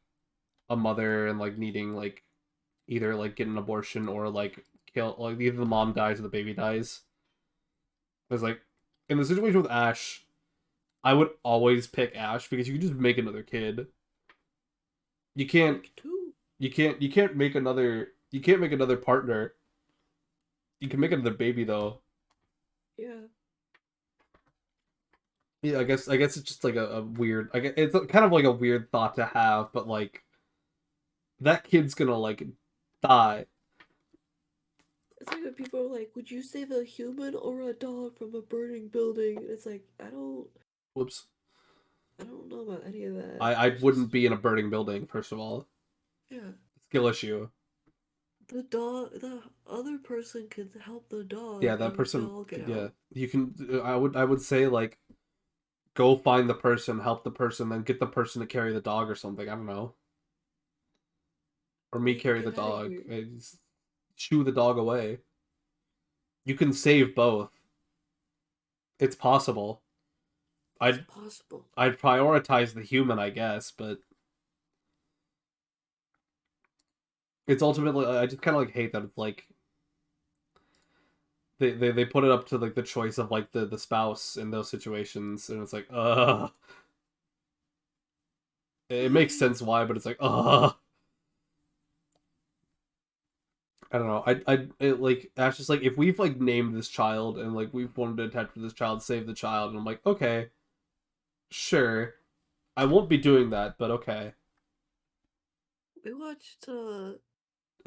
Speaker 1: a mother and like needing like either like get an abortion or like kill like either the mom dies or the baby dies. There's like in the situation with Ash, I would always pick Ash because you can just make another kid. You can't
Speaker 2: Like two.
Speaker 1: you can't make another partner. You can make another baby though.
Speaker 2: Yeah.
Speaker 1: Yeah, I guess it's just like a weird. I guess it's kind of like a weird thought to have, but like that kid's gonna like die.
Speaker 2: It's like when people are like, would you save a human or a dog from a burning building? And it's like,
Speaker 1: Whoops.
Speaker 2: I don't know about any of that.
Speaker 1: I
Speaker 2: It's
Speaker 1: wouldn't
Speaker 2: just,
Speaker 1: be in a burning building first of all.
Speaker 2: yeah.
Speaker 1: Skill issue.
Speaker 2: The other person could help the
Speaker 1: Yeah,
Speaker 2: dog
Speaker 1: that
Speaker 2: and we can
Speaker 1: person.
Speaker 2: all get
Speaker 1: Yeah,
Speaker 2: out.
Speaker 1: you can. I would say like go find the person, help the person, then get the person to carry the dog or something. I don't know, or me
Speaker 2: Like,
Speaker 1: carry the
Speaker 2: get out of
Speaker 1: dog.
Speaker 2: here.
Speaker 1: Just shoo the dog away. You can save both. It's possible.
Speaker 2: It's
Speaker 1: I'd
Speaker 2: possible.
Speaker 1: I'd prioritize the human, I guess, but it's ultimately I just kind of like hate that it's like they put it up to like the choice of like the spouse in those situations, and it's like it makes sense why, but it's like I don't know. Like Ash just like if we've like named this child and like we've wanted to attach with this child, save the child, and I'm like, okay, sure. I won't be doing that, but okay.
Speaker 2: We watched,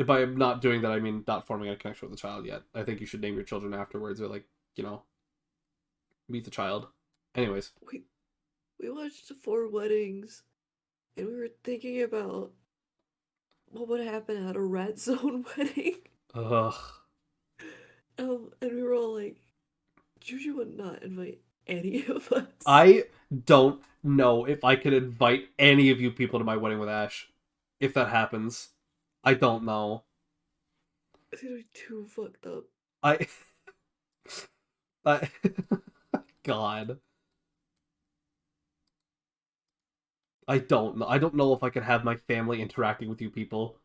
Speaker 1: By not doing that, I mean not forming a connection with the child yet. I think you should name your children afterwards, or like meet the child. Anyways,
Speaker 2: we, we watched 4 weddings and we were thinking about what would happen at a red zone wedding.
Speaker 1: ugh.
Speaker 2: And we were all like, Juju would not invite any of us.
Speaker 1: I don't know if I could invite any of you people to my wedding with Ash. If that happens, I don't know.
Speaker 2: It's gonna be too fucked up.
Speaker 1: I, I God. I don't know. I don't know if I could have my family interacting with you people.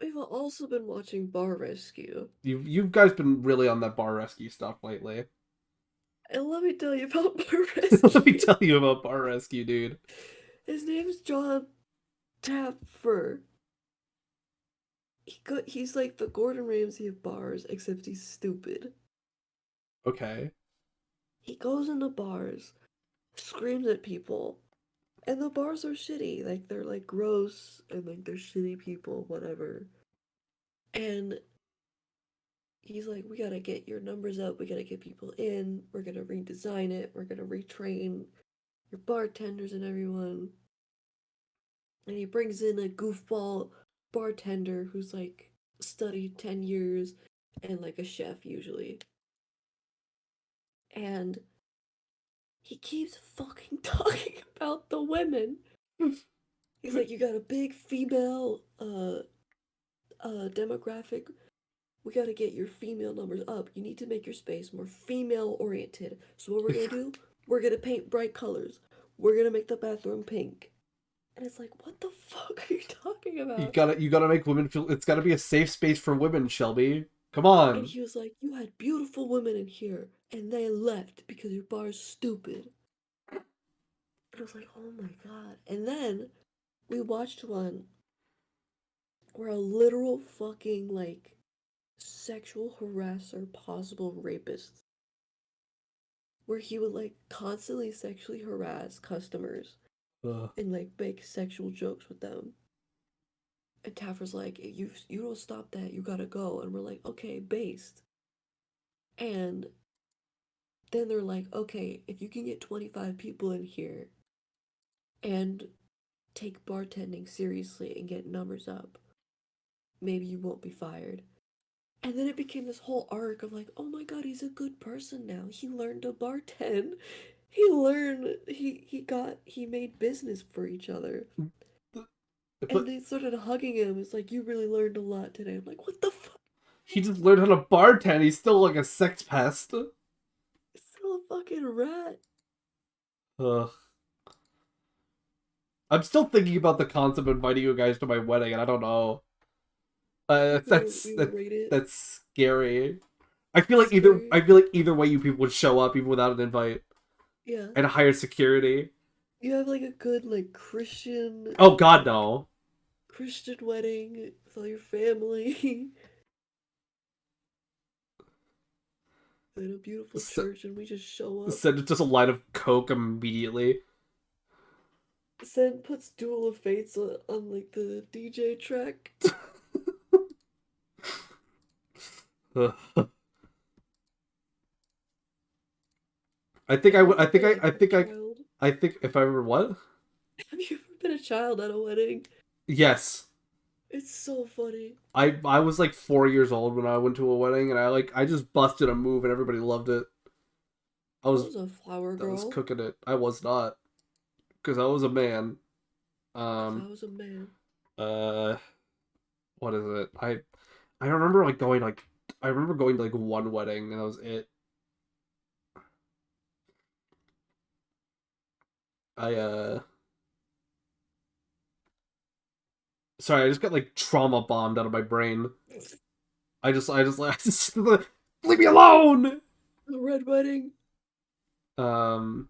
Speaker 2: We've also been watching Bar Rescue.
Speaker 1: You guys been really on that bar rescue stuff lately.
Speaker 2: And let me tell you about Bar
Speaker 1: Let me
Speaker 2: Rescue.
Speaker 1: tell you about bar rescue, dude.
Speaker 2: His name's John Tapfer. He's like the Gordon Ramsay of bars, except he's stupid.
Speaker 1: Okay.
Speaker 2: He goes into bars, screams at people, and the bars are shitty. Like they're like gross and like they're shitty people, whatever. And he's like, we gotta get your numbers up, we gotta get people in, we're gonna redesign it, we're gonna retrain your bartenders and everyone. And he brings in a goofball bartender who's like studied 10 years and like a chef usually. And he keeps fucking talking about the women. He's like, you got a big female demographic. We got to get your female numbers up. You need to make your space more female oriented. So what we're going to do, we're going to paint bright colors. We're going to make the bathroom pink. And it's like, what the fuck are you talking about?
Speaker 1: You gotta make women feel. It's gotta be a safe space for women, Shelby. Come
Speaker 2: And
Speaker 1: on.
Speaker 2: he was like, you had beautiful women in here, and they left because your bar's stupid. And I was like, oh my god. And then we watched one where a literal fucking, like, sexual harasser, possible rapist, where he would, like, constantly sexually harass customers
Speaker 1: Ugh.
Speaker 2: and, like, make sexual jokes with them. And Taffer's like, you don't stop that, you gotta go. And we're like, okay, based. And then they're like, okay, if you can get 25 people in here and take bartending seriously and get numbers up, maybe you won't be fired. And then it became this whole arc of like, oh my god, he's a good person now. He learned to bartend. He made business for each other. And
Speaker 1: But
Speaker 2: they started hugging him. It's like, you really learned a lot today. I'm like, what the fuck?
Speaker 1: he just learned how to bartend. He's still like a sex pest.
Speaker 2: It's still a fucking rat.
Speaker 1: Ugh. I'm still thinking about the concept of inviting you guys to my wedding, and I don't know.
Speaker 2: We would rate it.
Speaker 1: That's scary.
Speaker 2: Scary.
Speaker 1: I feel like either way you people would show up even without an invite
Speaker 2: Yeah.
Speaker 1: and hire security.
Speaker 2: You have like a good like Christian
Speaker 1: Oh God, no.
Speaker 2: Christian wedding with all your family in a beautiful
Speaker 1: S-
Speaker 2: church, and we just show up.
Speaker 1: Send it just a line of coke immediately.
Speaker 2: Sen puts Duel of Fates on like the DJ track.
Speaker 1: Ugh. I think I
Speaker 2: Have you
Speaker 1: would.
Speaker 2: ever been like a child?
Speaker 1: I think if I were what?
Speaker 2: Have you ever been a child at a wedding?
Speaker 1: Yes.
Speaker 2: It's so funny.
Speaker 1: I was like 4 years old when I went to a wedding, and I just busted a move, and everybody loved it. I
Speaker 2: I
Speaker 1: was
Speaker 2: was a flower
Speaker 1: I was
Speaker 2: girl.
Speaker 1: cooking it. I was not, because I was a man.
Speaker 2: Cause I
Speaker 1: Um.
Speaker 2: was a man.
Speaker 1: Uh. What is it? I remember like going like I remember going to like one wedding, and that was it. I Sorry, I just got like trauma bombed out of my brain. I just leave me alone.
Speaker 2: A red wedding.
Speaker 1: Um,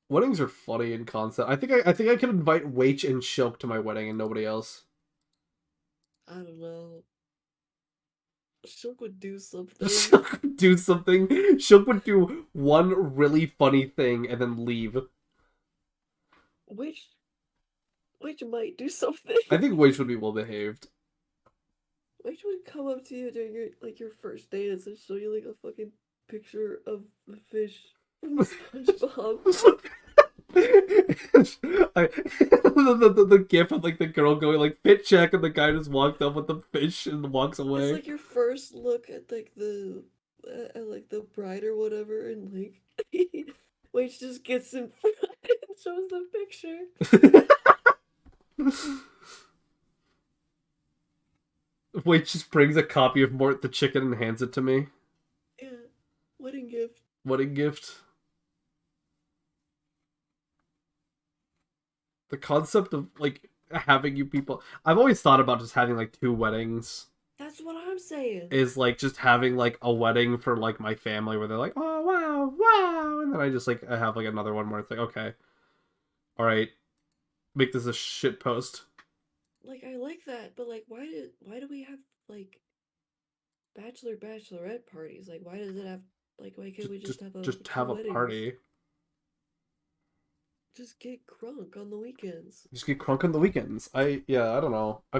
Speaker 1: Weddings are funny in concept. I think I could invite Wach and Shilk to my wedding and nobody else.
Speaker 2: I don't know. Shulk would do something.
Speaker 1: Shilk would do something. Shilk would do one really funny thing and then leave.
Speaker 2: Which which might do something.
Speaker 1: I think Wach would be well behaved.
Speaker 2: Which would come up to you during your first date and show you like a fucking picture of the fish from SpongeBob.
Speaker 1: The gif of like the girl going like fit check, and the guy just walked up with the fish and walks
Speaker 2: It's
Speaker 1: away.
Speaker 2: like your first look at like the at like the bride or whatever, and like Wait just gets in front and shows the picture.
Speaker 1: Wait, just brings a copy of Mort the Chicken and hands it to me.
Speaker 2: Yeah, wedding gift.
Speaker 1: Wedding gift. The concept of like having you people. I've always thought about just having like two weddings.
Speaker 2: That's what I'm saying.
Speaker 1: Is like just having like a wedding for like my family where they're like, oh wow, wow, and then I just like I have like another one where it's like, okay, all right, make this a shit post.
Speaker 2: Like I like that, but like why do we have like bachelorette parties? Like why does it have like why can't we just have
Speaker 1: Just
Speaker 2: two
Speaker 1: have a
Speaker 2: weddings?
Speaker 1: party.
Speaker 2: Just get crunk on the weekends.
Speaker 1: Just get crunk on the weekends. I don't know. I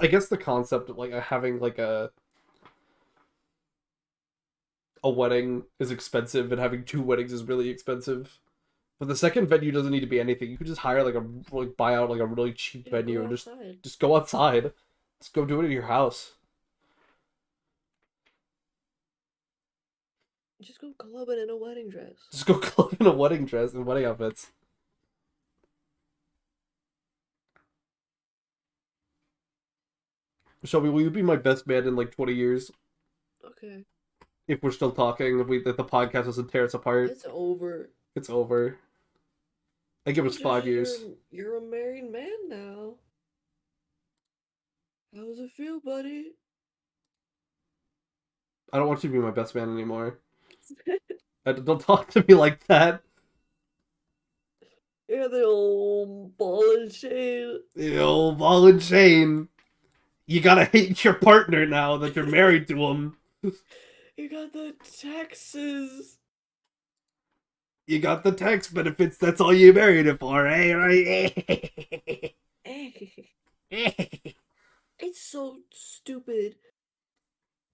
Speaker 1: guess the concept of like having like a wedding is expensive, and having two weddings is really expensive. But the second venue doesn't need to be anything. You could just hire like buy out like a really cheap
Speaker 2: Yeah,
Speaker 1: venue
Speaker 2: go
Speaker 1: and
Speaker 2: outside.
Speaker 1: just go outside. Just go do it at your house.
Speaker 2: Just go clubbing in a wedding dress.
Speaker 1: Just go club in a wedding dress and wedding outfits. Shelby, will you be my best man in like 20 years?
Speaker 2: Okay.
Speaker 1: If we're still talking, if the podcast doesn't tear us apart,
Speaker 2: It's over.
Speaker 1: it's over. I give
Speaker 2: Well,
Speaker 1: us
Speaker 2: Juju,
Speaker 1: 5 years.
Speaker 2: you're a married man now. How does it feel, buddy?
Speaker 1: I don't want you to be my best man anymore. Don't talk to me like that.
Speaker 2: Yeah, the old ball and chain.
Speaker 1: Ew, ball and chain. You gotta hate your partner now that you're married to him.
Speaker 2: You got the taxes.
Speaker 1: You got the tax benefits. That's all you married it for, eh? Right?
Speaker 2: It's so stupid.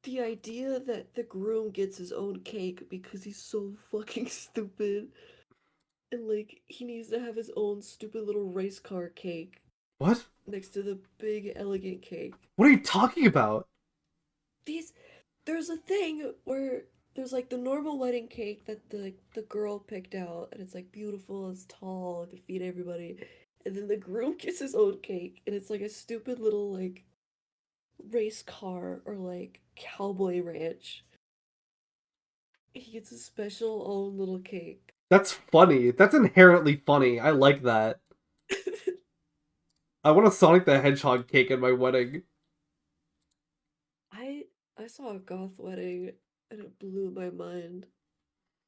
Speaker 2: The idea that the groom gets his own cake because he's so fucking stupid. And, like, he needs to have his own stupid little race car cake
Speaker 1: What?
Speaker 2: next to the big, elegant cake.
Speaker 1: What are you talking about?
Speaker 2: These. There's a thing where there's, like, the normal wedding cake that the girl picked out, and it's, like, beautiful, it's tall, it can feed everybody. And then the groom gets his own cake, and it's, like, a stupid little, like, race car or, like, cowboy ranch. He gets a special own little cake.
Speaker 1: That's funny. That's inherently funny. I like that. I want a Sonic the Hedgehog cake at my wedding.
Speaker 2: I I saw a goth wedding and it blew my mind.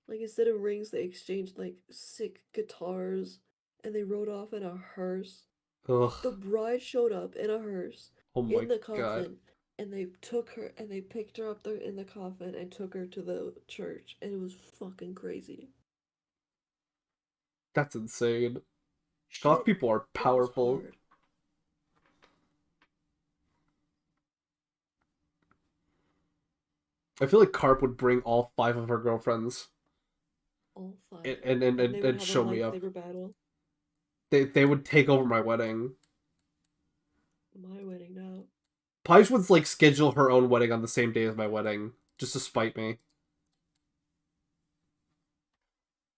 Speaker 2: Like instead of rings, they exchanged like sick guitars and they rode off in a hearse.
Speaker 1: Ugh.
Speaker 2: The bride showed up in a hearse
Speaker 1: Oh my
Speaker 2: in the
Speaker 1: god.
Speaker 2: coffin and they took her and they picked her up there in the coffin and took her to the church and it was fucking crazy.
Speaker 1: That's insane. Goth
Speaker 2: Shit
Speaker 1: people are
Speaker 2: goes
Speaker 1: powerful.
Speaker 2: hard.
Speaker 1: I feel like Carp would bring all 5 of her girlfriends
Speaker 2: All five.
Speaker 1: and
Speaker 2: And they would
Speaker 1: and
Speaker 2: have a
Speaker 1: show me up.
Speaker 2: lightsaber battle.
Speaker 1: They would take over my wedding.
Speaker 2: My wedding now.
Speaker 1: Pige would like schedule her own wedding on the same day as my wedding, just to spite me.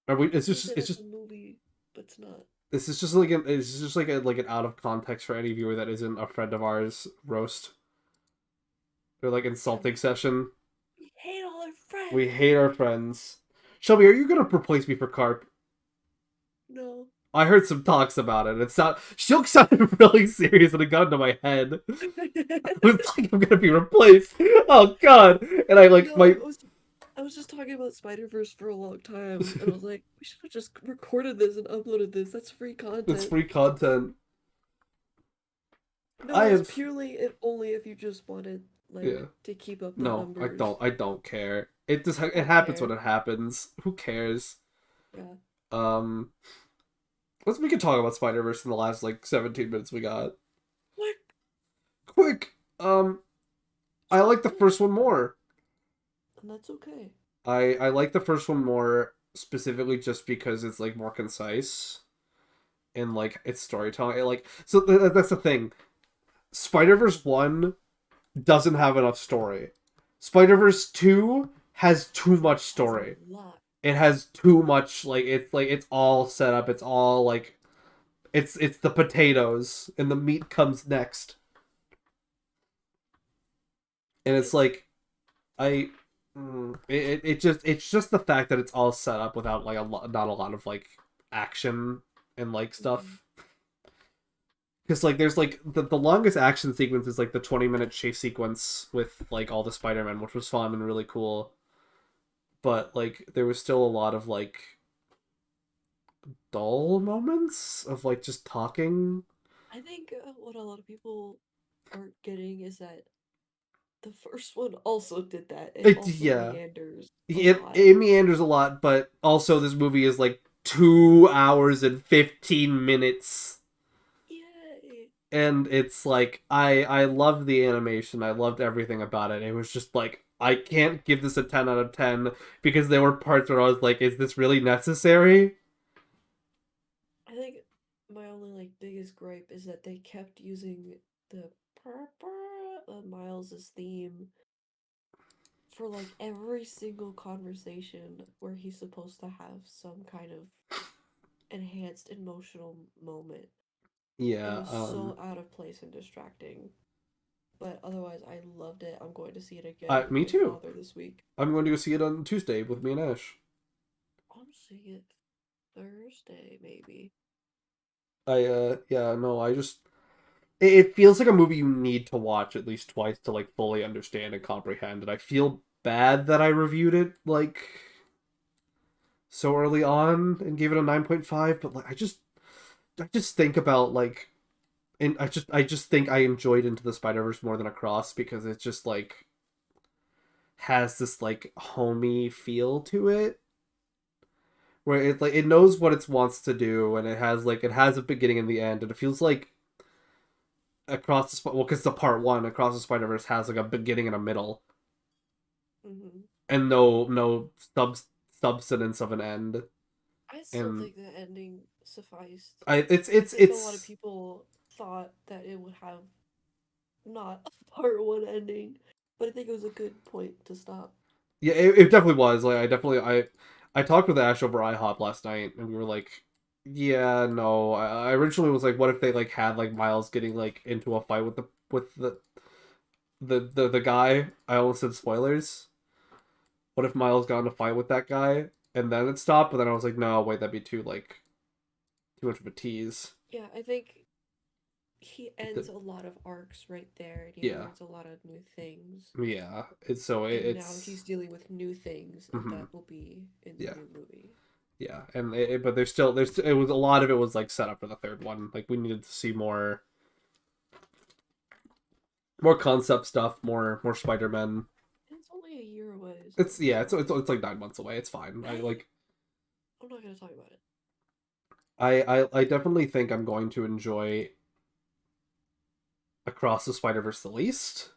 Speaker 1: Are we?
Speaker 2: They say
Speaker 1: It's
Speaker 2: that's
Speaker 1: just
Speaker 2: a movie, but it's not.
Speaker 1: this is just like it's just like an out of context for any viewer that isn't a friend of ours roast. They're like
Speaker 2: Yeah,
Speaker 1: insulting session.
Speaker 2: we hate all our friends.
Speaker 1: We hate our friends. Shelby, are you gonna replace me for Carp?
Speaker 2: No.
Speaker 1: I heard some talks about it. Shilk sounded really serious and it got into my head. I was like, I'm gonna be replaced. Oh god! And I like
Speaker 2: No,
Speaker 1: my
Speaker 2: I was just talking about Spider-Verse for a long time, and I was like, we should have just recorded this and uploaded this. That's free
Speaker 1: it's
Speaker 2: content.
Speaker 1: free content. I
Speaker 2: No, it's
Speaker 1: have
Speaker 2: purely if only if you just wanted like
Speaker 1: yeah.
Speaker 2: to keep up the
Speaker 1: No, I
Speaker 2: numbers.
Speaker 1: don't. I don't care.
Speaker 2: I
Speaker 1: it happens
Speaker 2: care.
Speaker 1: when it happens. Who cares?
Speaker 2: Yeah.
Speaker 1: Um, we can talk about Spider Verse in the last like 17 minutes we got.
Speaker 2: What?
Speaker 1: Quick. I like the first one more.
Speaker 2: And that's okay.
Speaker 1: I like the first one more specifically just because it's like more concise and like its storytelling. That's the thing. Spider Verse 1 doesn't have enough story. Spider Verse 2 has too much
Speaker 2: That's a
Speaker 1: story.
Speaker 2: lot.
Speaker 1: It has too much it's all set up. It's all like it's the potatoes and the meat comes next. And it's like I it's just the fact that it's all set up without like not a lot of like action and like stuff. Because like there's like the longest action sequence is like the 20-minute chase sequence with like all the Spider-Man, which was fun and really cool. But like there was still a lot of like dull moments of like just talking.
Speaker 2: I think what a lot of people aren't getting is that the first one also did that. It also
Speaker 1: Yeah,
Speaker 2: meanders a lot.
Speaker 1: it meanders a lot, but also this movie is like 2 hours and 15 minutes.
Speaker 2: Yay!
Speaker 1: And it's like I loved the animation. I loved everything about it. It was just like I can't give this a 10 out of 10 because there were parts where I was like, is this really necessary?
Speaker 2: like biggest gripe is that they kept using the Miles's theme for like every single conversation where he's supposed to have some kind of enhanced emotional moment. It
Speaker 1: Yeah.
Speaker 2: was so out of place and distracting. But otherwise, I loved it. I'm going to see it again with
Speaker 1: Me
Speaker 2: my
Speaker 1: too.
Speaker 2: father this week.
Speaker 1: I'm going to go see it on Tuesday with me and Ash.
Speaker 2: I'm seeing it Thursday, maybe.
Speaker 1: Yeah, no, I just it feels like a movie you need to watch at least twice to like fully understand and comprehend. And I feel bad that I reviewed it like so early on and gave it a 9.5, but like I just think about like and I just think I enjoyed Into the Spider-Verse more than Across because it's just like has this like homey feel to it where it like it knows what it wants to do and it has a beginning and the end and it feels like well because the part one Across the Spider-Verse has like a beginning and a middle
Speaker 2: Hmm.
Speaker 1: and no substance of an end.
Speaker 2: I still
Speaker 1: And
Speaker 2: think the ending sufficed.
Speaker 1: I
Speaker 2: I think a lot of people thought that it would have not a part one ending, but I think it was a good point to stop.
Speaker 1: yeah, it definitely was. Like I talked with Ash over IHOP last night and we were like, yeah, no. I originally was like, what if they like had like Miles getting like into a fight with the guy? I almost said spoilers. What if Miles got in a fight with that guy and then it stopped? But then I was like, no, wait, that'd be too much of a tease.
Speaker 2: Yeah, I think he ends
Speaker 1: The,
Speaker 2: a lot of arcs right there and he
Speaker 1: yeah,
Speaker 2: learns a lot of new things.
Speaker 1: yeah.
Speaker 2: And now
Speaker 1: It's
Speaker 2: he's dealing with new things, and
Speaker 1: mhm,
Speaker 2: that will be in the
Speaker 1: yeah.
Speaker 2: new movie.
Speaker 1: Yeah, and but there's it was a lot of it was like set up for the third one. Like we needed to see more concept stuff, more Spider Man.
Speaker 2: And it's only a year away, so
Speaker 1: It's
Speaker 2: it's
Speaker 1: yeah,
Speaker 2: fine.
Speaker 1: it's like 9 months away. It's fine.
Speaker 2: I'm not gonna talk about it.
Speaker 1: I definitely think I'm going to enjoy Across the Spider Verse the least.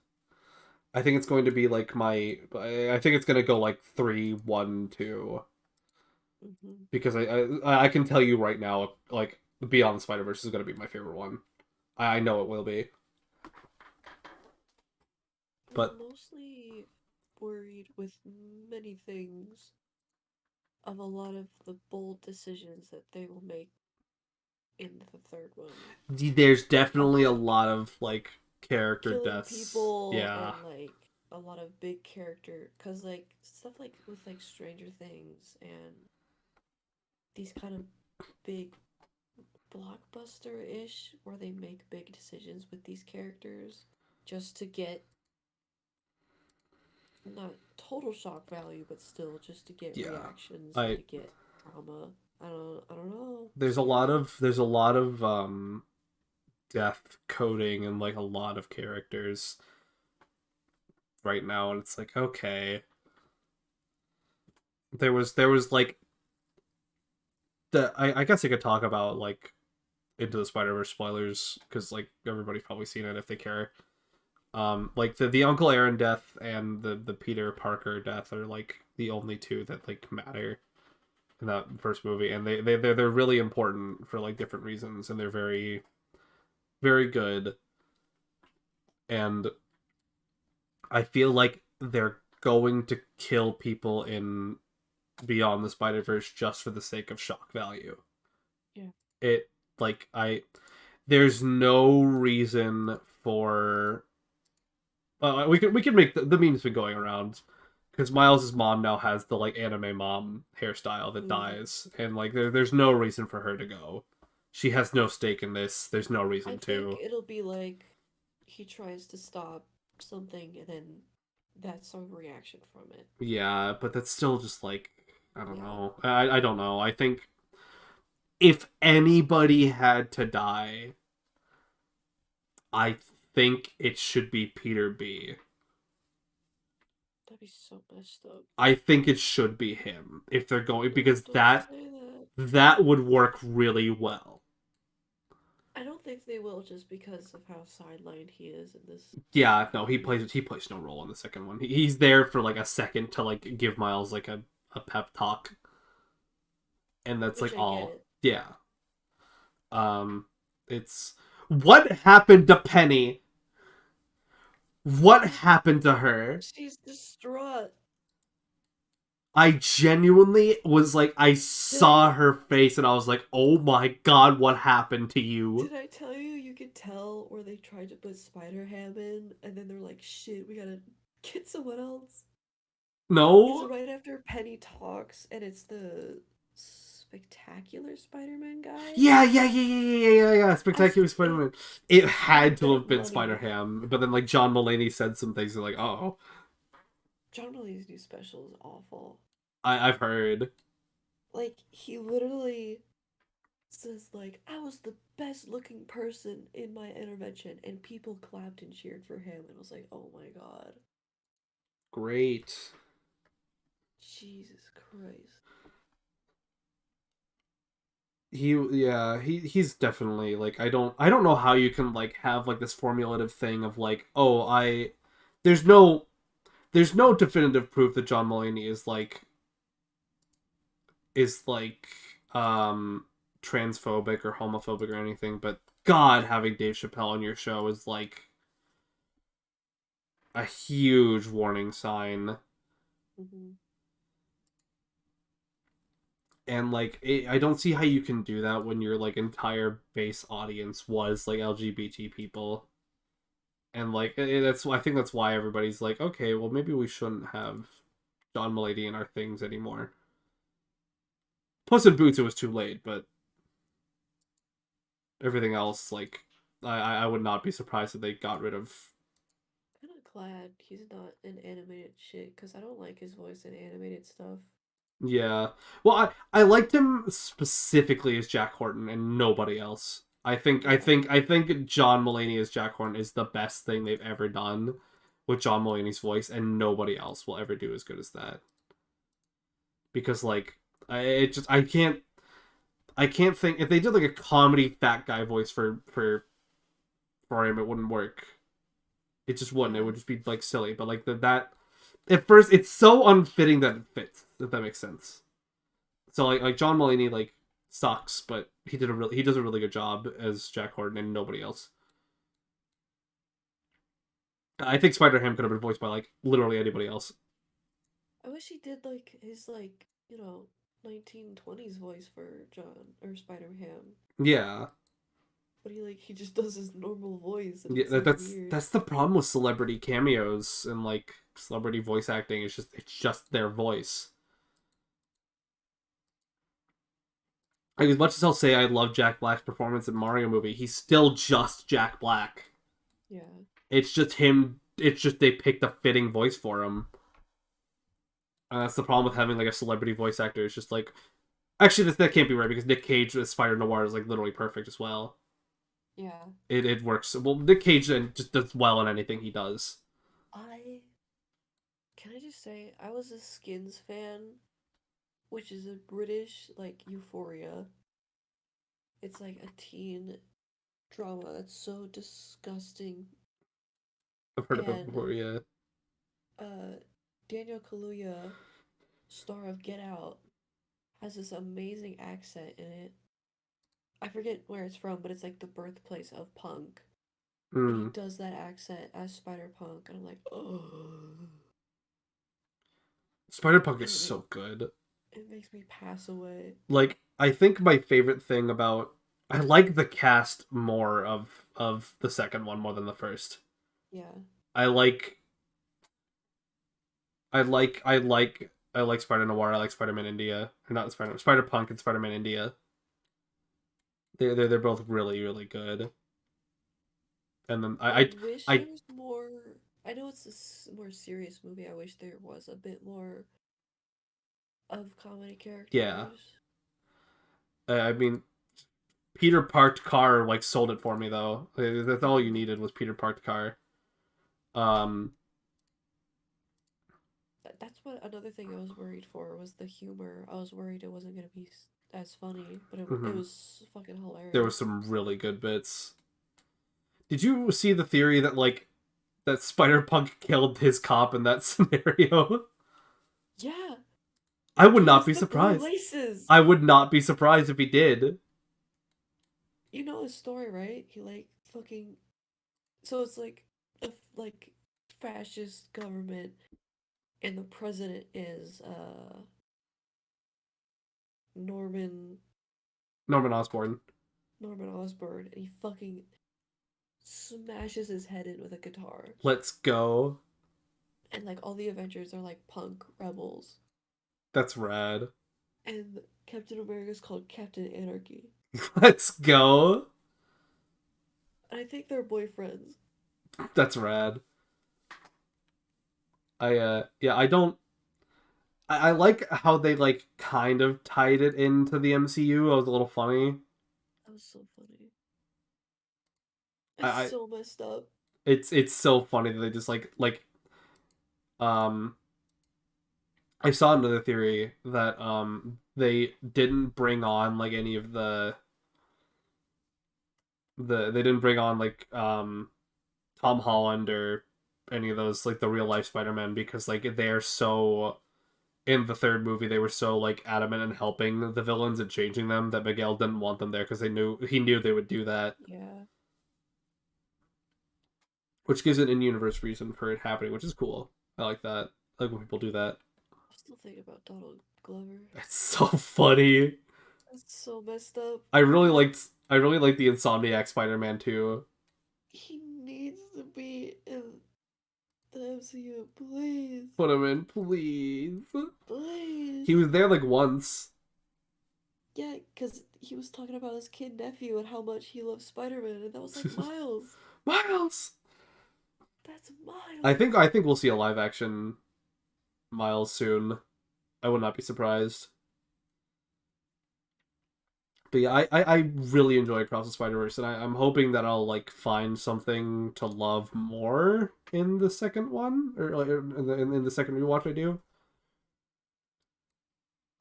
Speaker 1: I think it's going to be like I think it's gonna go like 3, 1, 2
Speaker 2: Hmm.
Speaker 1: because I can tell you right now like Beyond the Spider Verse is gonna be my favorite one. I know it will be,
Speaker 2: I'm
Speaker 1: but
Speaker 2: mostly worried with many things of a lot of the bold decisions that they will make in the third one.
Speaker 1: there's
Speaker 2: Of
Speaker 1: definitely a
Speaker 2: like
Speaker 1: lot of like character
Speaker 2: killing
Speaker 1: deaths.
Speaker 2: people
Speaker 1: Yeah,
Speaker 2: and like a lot of big character, because like stuff like with like Stranger Things and these kind of big blockbuster-ish where they make big decisions with these characters just to get not total shock value but still just to get
Speaker 1: yeah.
Speaker 2: reactions and
Speaker 1: I
Speaker 2: to get drama. I don't know. I'm
Speaker 1: there's a lot
Speaker 2: scared.
Speaker 1: of death coding and like a lot of characters right now, and it's like okay, there was like I guess I could talk about like Into the Spider Verse spoilers because like everybody's probably seen it if they care. Like the Uncle Aaron death and the Peter Parker death are like the only two that like matter in that first movie, and they're really important for like different reasons, and they're very very good. And I feel like they're going to kill people in Beyond the Spider Verse just for the sake of shock value.
Speaker 2: Yeah.
Speaker 1: It like I there's no reason for we could make the meme's been going around because Miles's mom now has the like anime mom hairstyle that
Speaker 2: Mm.
Speaker 1: dies, and like there's no reason for her to go. She has no stake in this. There's no
Speaker 2: I
Speaker 1: reason
Speaker 2: think
Speaker 1: to.
Speaker 2: it'll be like he tries to stop something and then that's a reaction from it.
Speaker 1: Yeah, but that's still just like I don't
Speaker 2: Yeah.
Speaker 1: know. I don't know. I think if anybody had to die, I think it should be Peter B.
Speaker 2: That'd be so messed up.
Speaker 1: I think it should be him if they're going
Speaker 2: No,
Speaker 1: because
Speaker 2: don't
Speaker 1: that
Speaker 2: say that.
Speaker 1: that would work really well.
Speaker 2: I don't think they will just because of how sidelined he is in this
Speaker 1: Yeah,
Speaker 2: second
Speaker 1: no,
Speaker 2: movie.
Speaker 1: he plays no role in the second one. He's there for like a second to like give Miles like a pep talk, and that's
Speaker 2: Which
Speaker 1: like
Speaker 2: I get
Speaker 1: all.
Speaker 2: it.
Speaker 1: Yeah. Um, It's what happened to Penny? What happened to her?
Speaker 2: She's distraught.
Speaker 1: I genuinely was like, I
Speaker 2: Did I
Speaker 1: saw her face and I was like, oh my god, what happened to you?
Speaker 2: did I tell you you could tell where they tried to put Spider Ham in, and then they're like, shit, we gotta get someone else. It's
Speaker 1: No?
Speaker 2: right after Penny talks, and it's the spectacular Spider-Man guy.
Speaker 1: Yeah.
Speaker 2: I was
Speaker 1: Spectacular
Speaker 2: like, it
Speaker 1: Spider-Man. It
Speaker 2: I
Speaker 1: had to have
Speaker 2: bet
Speaker 1: been
Speaker 2: money.
Speaker 1: Spider-Ham, but then like John Mulaney said some things that like, oh,
Speaker 2: John Mulaney's new special is awful.
Speaker 1: I've heard.
Speaker 2: Like, he literally says like, I was the best looking person in my intervention, and people clapped and cheered for him, and I was like, oh my god.
Speaker 1: Great.
Speaker 2: Jesus Christ.
Speaker 1: He's definitely like I don't know how you can like have like this formulative thing of like, oh, I there's no there's no definitive proof that John Mulaney is like um transphobic or homophobic or anything, but god, having Dave Chappelle on your show is like a huge warning sign.
Speaker 2: Mm-hmm.
Speaker 1: And like I don't see how you can do that when your like entire base audience was like LGBT people. And like that's I think that's why everybody's like, okay, well maybe we shouldn't have John Mulaney in our things anymore. Puss in Boots, it was too late, but everything else, like, I would not be surprised if they got rid of.
Speaker 2: Kind of glad he's not in animated shit, because I don't like his voice in animated stuff.
Speaker 1: Yeah, well, I liked him specifically as Jack Horton and nobody else. I think I
Speaker 2: Yeah.
Speaker 1: think I think John Mulaney as Jack Horton is the best thing they've ever done with John Mulaney's voice, and nobody else will ever do as good as that. Because like, I can't think if they did like a comedy fat guy voice for him, it wouldn't work. It just wouldn't. It
Speaker 2: Yeah.
Speaker 1: would just be like silly. But like that at first, it's so unfitting that it fits. If that makes sense. So like John Mulaney like sucks, but he does a really good job as Jack Horton and nobody else. I think Spider Ham could have been voiced by like literally anybody else.
Speaker 2: I wish he did like his like, 1920s voice for John or Spider-Ham.
Speaker 1: Yeah,
Speaker 2: But he just does his normal voice and
Speaker 1: yeah.
Speaker 2: it's so
Speaker 1: That's
Speaker 2: weird.
Speaker 1: that's the problem with celebrity cameos and like celebrity voice acting. It's just their voice. Like as much as I'll say I love Jack Black's performance in Mario movie, he's still just Jack Black.
Speaker 2: Yeah.
Speaker 1: It's just him. It's just they picked a fitting voice for him. And that's the problem with having like a celebrity voice actor. It's just like actually that can't be right because Nick Cage as Spider Noir is like literally perfect as well.
Speaker 2: Yeah.
Speaker 1: It works. Well, Nick Cage just does well in anything he does.
Speaker 2: I can I just say I was a Skins fan, which is a British like Euphoria. It's like a teen drama that's so disgusting.
Speaker 1: I've heard of it
Speaker 2: And
Speaker 1: before. Yeah.
Speaker 2: uh Daniel Kaluuya, star of Get Out, has this amazing accent in it. I forget where it's from, but it's like the birthplace of punk. And he
Speaker 1: Mm.
Speaker 2: does that accent as Spider Punk, and I'm like, oh,
Speaker 1: Spider Punk is
Speaker 2: and
Speaker 1: so good.
Speaker 2: it makes me pass away.
Speaker 1: Like I think my favorite thing about I like the cast more of the second one more than the first.
Speaker 2: Yeah.
Speaker 1: I like I like Spider Noir. I like Spider Man India, or not Spider Punk and Spider Man India. They're both really good. And then
Speaker 2: I wish
Speaker 1: I
Speaker 2: there was more. I know it's a more serious movie. I wish there was a bit more of comedy
Speaker 1: yeah.
Speaker 2: characters.
Speaker 1: I mean, Peter Parked Car like sold it for me though. That's all you
Speaker 2: Hmm.
Speaker 1: needed was Peter Parked Car. Um.
Speaker 2: That's what another thing I was worried for was the humor. I was worried it wasn't gonna be as funny, but it
Speaker 1: Mhm.
Speaker 2: was fucking
Speaker 1: There was
Speaker 2: hilarious.
Speaker 1: some really good bits. Did you see the theory that like that Spider Punk killed his cop in that scenario?
Speaker 2: Yeah,
Speaker 1: I would
Speaker 2: it
Speaker 1: not
Speaker 2: was
Speaker 1: be
Speaker 2: the blue
Speaker 1: surprised.
Speaker 2: laces.
Speaker 1: I would not be surprised if he did.
Speaker 2: You know his story, right? He like fucking. So it's like a like fascist government, and the president is Norman
Speaker 1: Norman Osborn.
Speaker 2: Norman Osborn, and he fucking smashes his head in with a guitar.
Speaker 1: Let's go.
Speaker 2: And like all the Avengers are like punk rebels,
Speaker 1: That's rad.
Speaker 2: and Captain America is called Captain Anarchy.
Speaker 1: Let's go.
Speaker 2: And I think they're boyfriends.
Speaker 1: That's rad. Yeah, I don't I like how they like kind of tied it into the MCU. It was a little funny.
Speaker 2: That was so funny. It's
Speaker 1: I
Speaker 2: so messed up.
Speaker 1: it's so funny that they just um I saw another theory that they didn't bring on like any of they didn't bring on like Tom Holland or any of those like the real life Spider-Man because like they're so in the third movie they were so like adamant in helping the villains and changing them that Miguel didn't want them there because he knew they would do that,
Speaker 2: Yeah.
Speaker 1: which gives an in-universe reason for it happening, which is cool. I like that. I like when people do that.
Speaker 2: I still think about Donald Glover.
Speaker 1: It's so funny.
Speaker 2: That's so messed up.
Speaker 1: I really liked the Insomniac Spider-Man too.
Speaker 2: He needs to be in the MCU, please.
Speaker 1: Put him in, please.
Speaker 2: Please.
Speaker 1: He was there like once.
Speaker 2: Yeah, because he was talking about his kid nephew and how much he loves Spider-Man, and that was like Miles.
Speaker 1: Miles.
Speaker 2: That's Miles.
Speaker 1: I think we'll see a live action Miles soon. I would not be surprised. But yeah, I really enjoy Across the Spider Verse, and I'm hoping that I'll like find something to love more in the second one, or like in the second rewatch I do.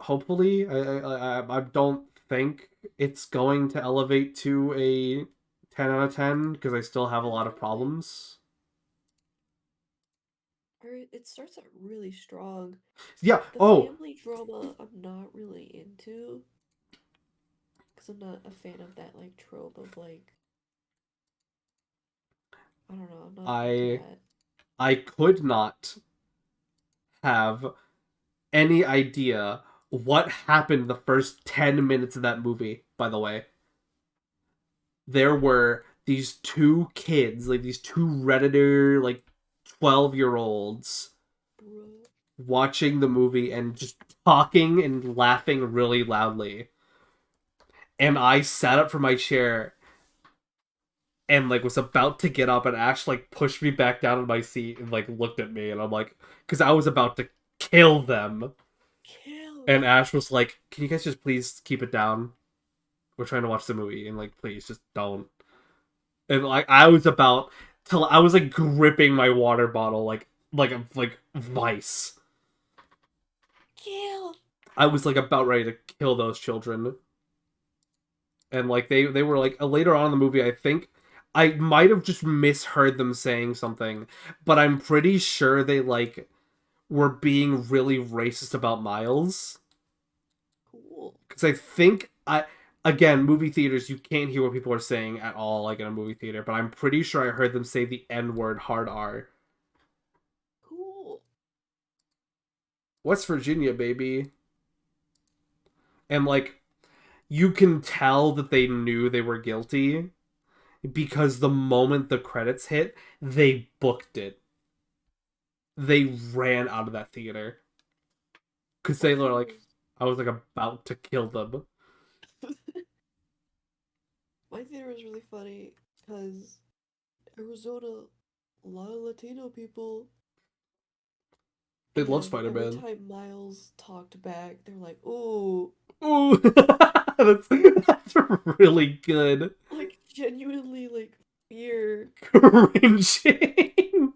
Speaker 1: Hopefully, I don't think it's going to elevate to a 10 out of 10 because I still have a lot of problems.
Speaker 2: It starts out really strong.
Speaker 1: Yeah.
Speaker 2: The
Speaker 1: Oh,
Speaker 2: family drama I'm not really into, because I'm not a fan of that like trope of like, I don't know, I'm not into
Speaker 1: I
Speaker 2: that.
Speaker 1: I could not have any idea what happened the first 10 minutes of that movie, by the way. There were these two kids, like these two Redditor, like 12-year-olds,
Speaker 2: Bruh.
Speaker 1: watching the movie and just talking and laughing really loudly. And I sat up from my chair and like was about to get up, and Ash like pushed me back down in my seat and like looked at me, and I'm like, because I was about to kill them.
Speaker 2: Kill.
Speaker 1: And Ash was like, "Can you guys just please keep it down? We're trying to watch the movie, and like, please just don't." And like, I was about to, I was like gripping my water bottle like vice.
Speaker 2: Kill.
Speaker 1: I was like about ready to kill those children, and like they were like later on in the movie, I think I might have just misheard them saying something, but I'm pretty sure they like were being really racist about Miles.
Speaker 2: Cool.
Speaker 1: Because I think I again movie theaters you can't hear what people are saying at all like in a movie theater, but I'm pretty sure I heard them say the N word hard R.
Speaker 2: Cool.
Speaker 1: West Virginia, baby. And like you can tell that they knew they were guilty because the moment the credits hit, they booked it. They ran out of that theater because
Speaker 2: My
Speaker 1: they were
Speaker 2: theater
Speaker 1: like,
Speaker 2: was
Speaker 1: I was like about to kill them.
Speaker 2: my theater was really funny because Arizona, a lot of Latino people,
Speaker 1: They love
Speaker 2: and
Speaker 1: Spider
Speaker 2: every
Speaker 1: Man.
Speaker 2: time Miles talked back, they're like, "Ooh,"
Speaker 1: Ooh, that's really good.
Speaker 2: like genuinely like fear.
Speaker 1: Cringing.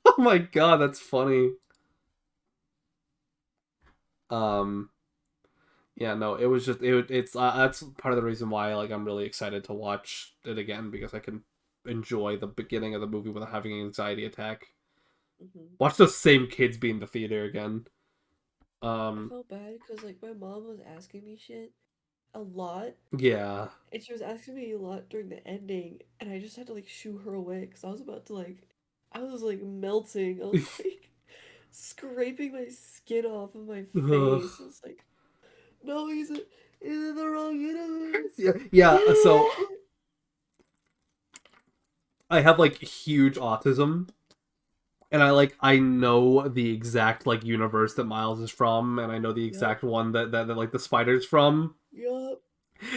Speaker 1: Oh my god, that's funny. Um, yeah, no, it was just it's that's part of the reason why like I'm really excited to watch it again because I can enjoy the beginning of the movie without having an anxiety attack.
Speaker 2: Hmm.
Speaker 1: Watch those same kids be in the theater again.
Speaker 2: I
Speaker 1: Um,
Speaker 2: felt bad because like my mom was asking me shit, a lot,
Speaker 1: Yeah.
Speaker 2: and she was asking me a lot during the ending, and I just had to like shoo her away because I was about to like, I was like melting. I was like scraping my skin off of my
Speaker 1: Ugh.
Speaker 2: face. I was like, no, he's in the wrong universe.
Speaker 1: Yeah, yeah. So I have like huge autism, and I know the exact like universe that Miles is from, and I know the
Speaker 2: Yup,
Speaker 1: exact one that like the spider's from.
Speaker 2: yup.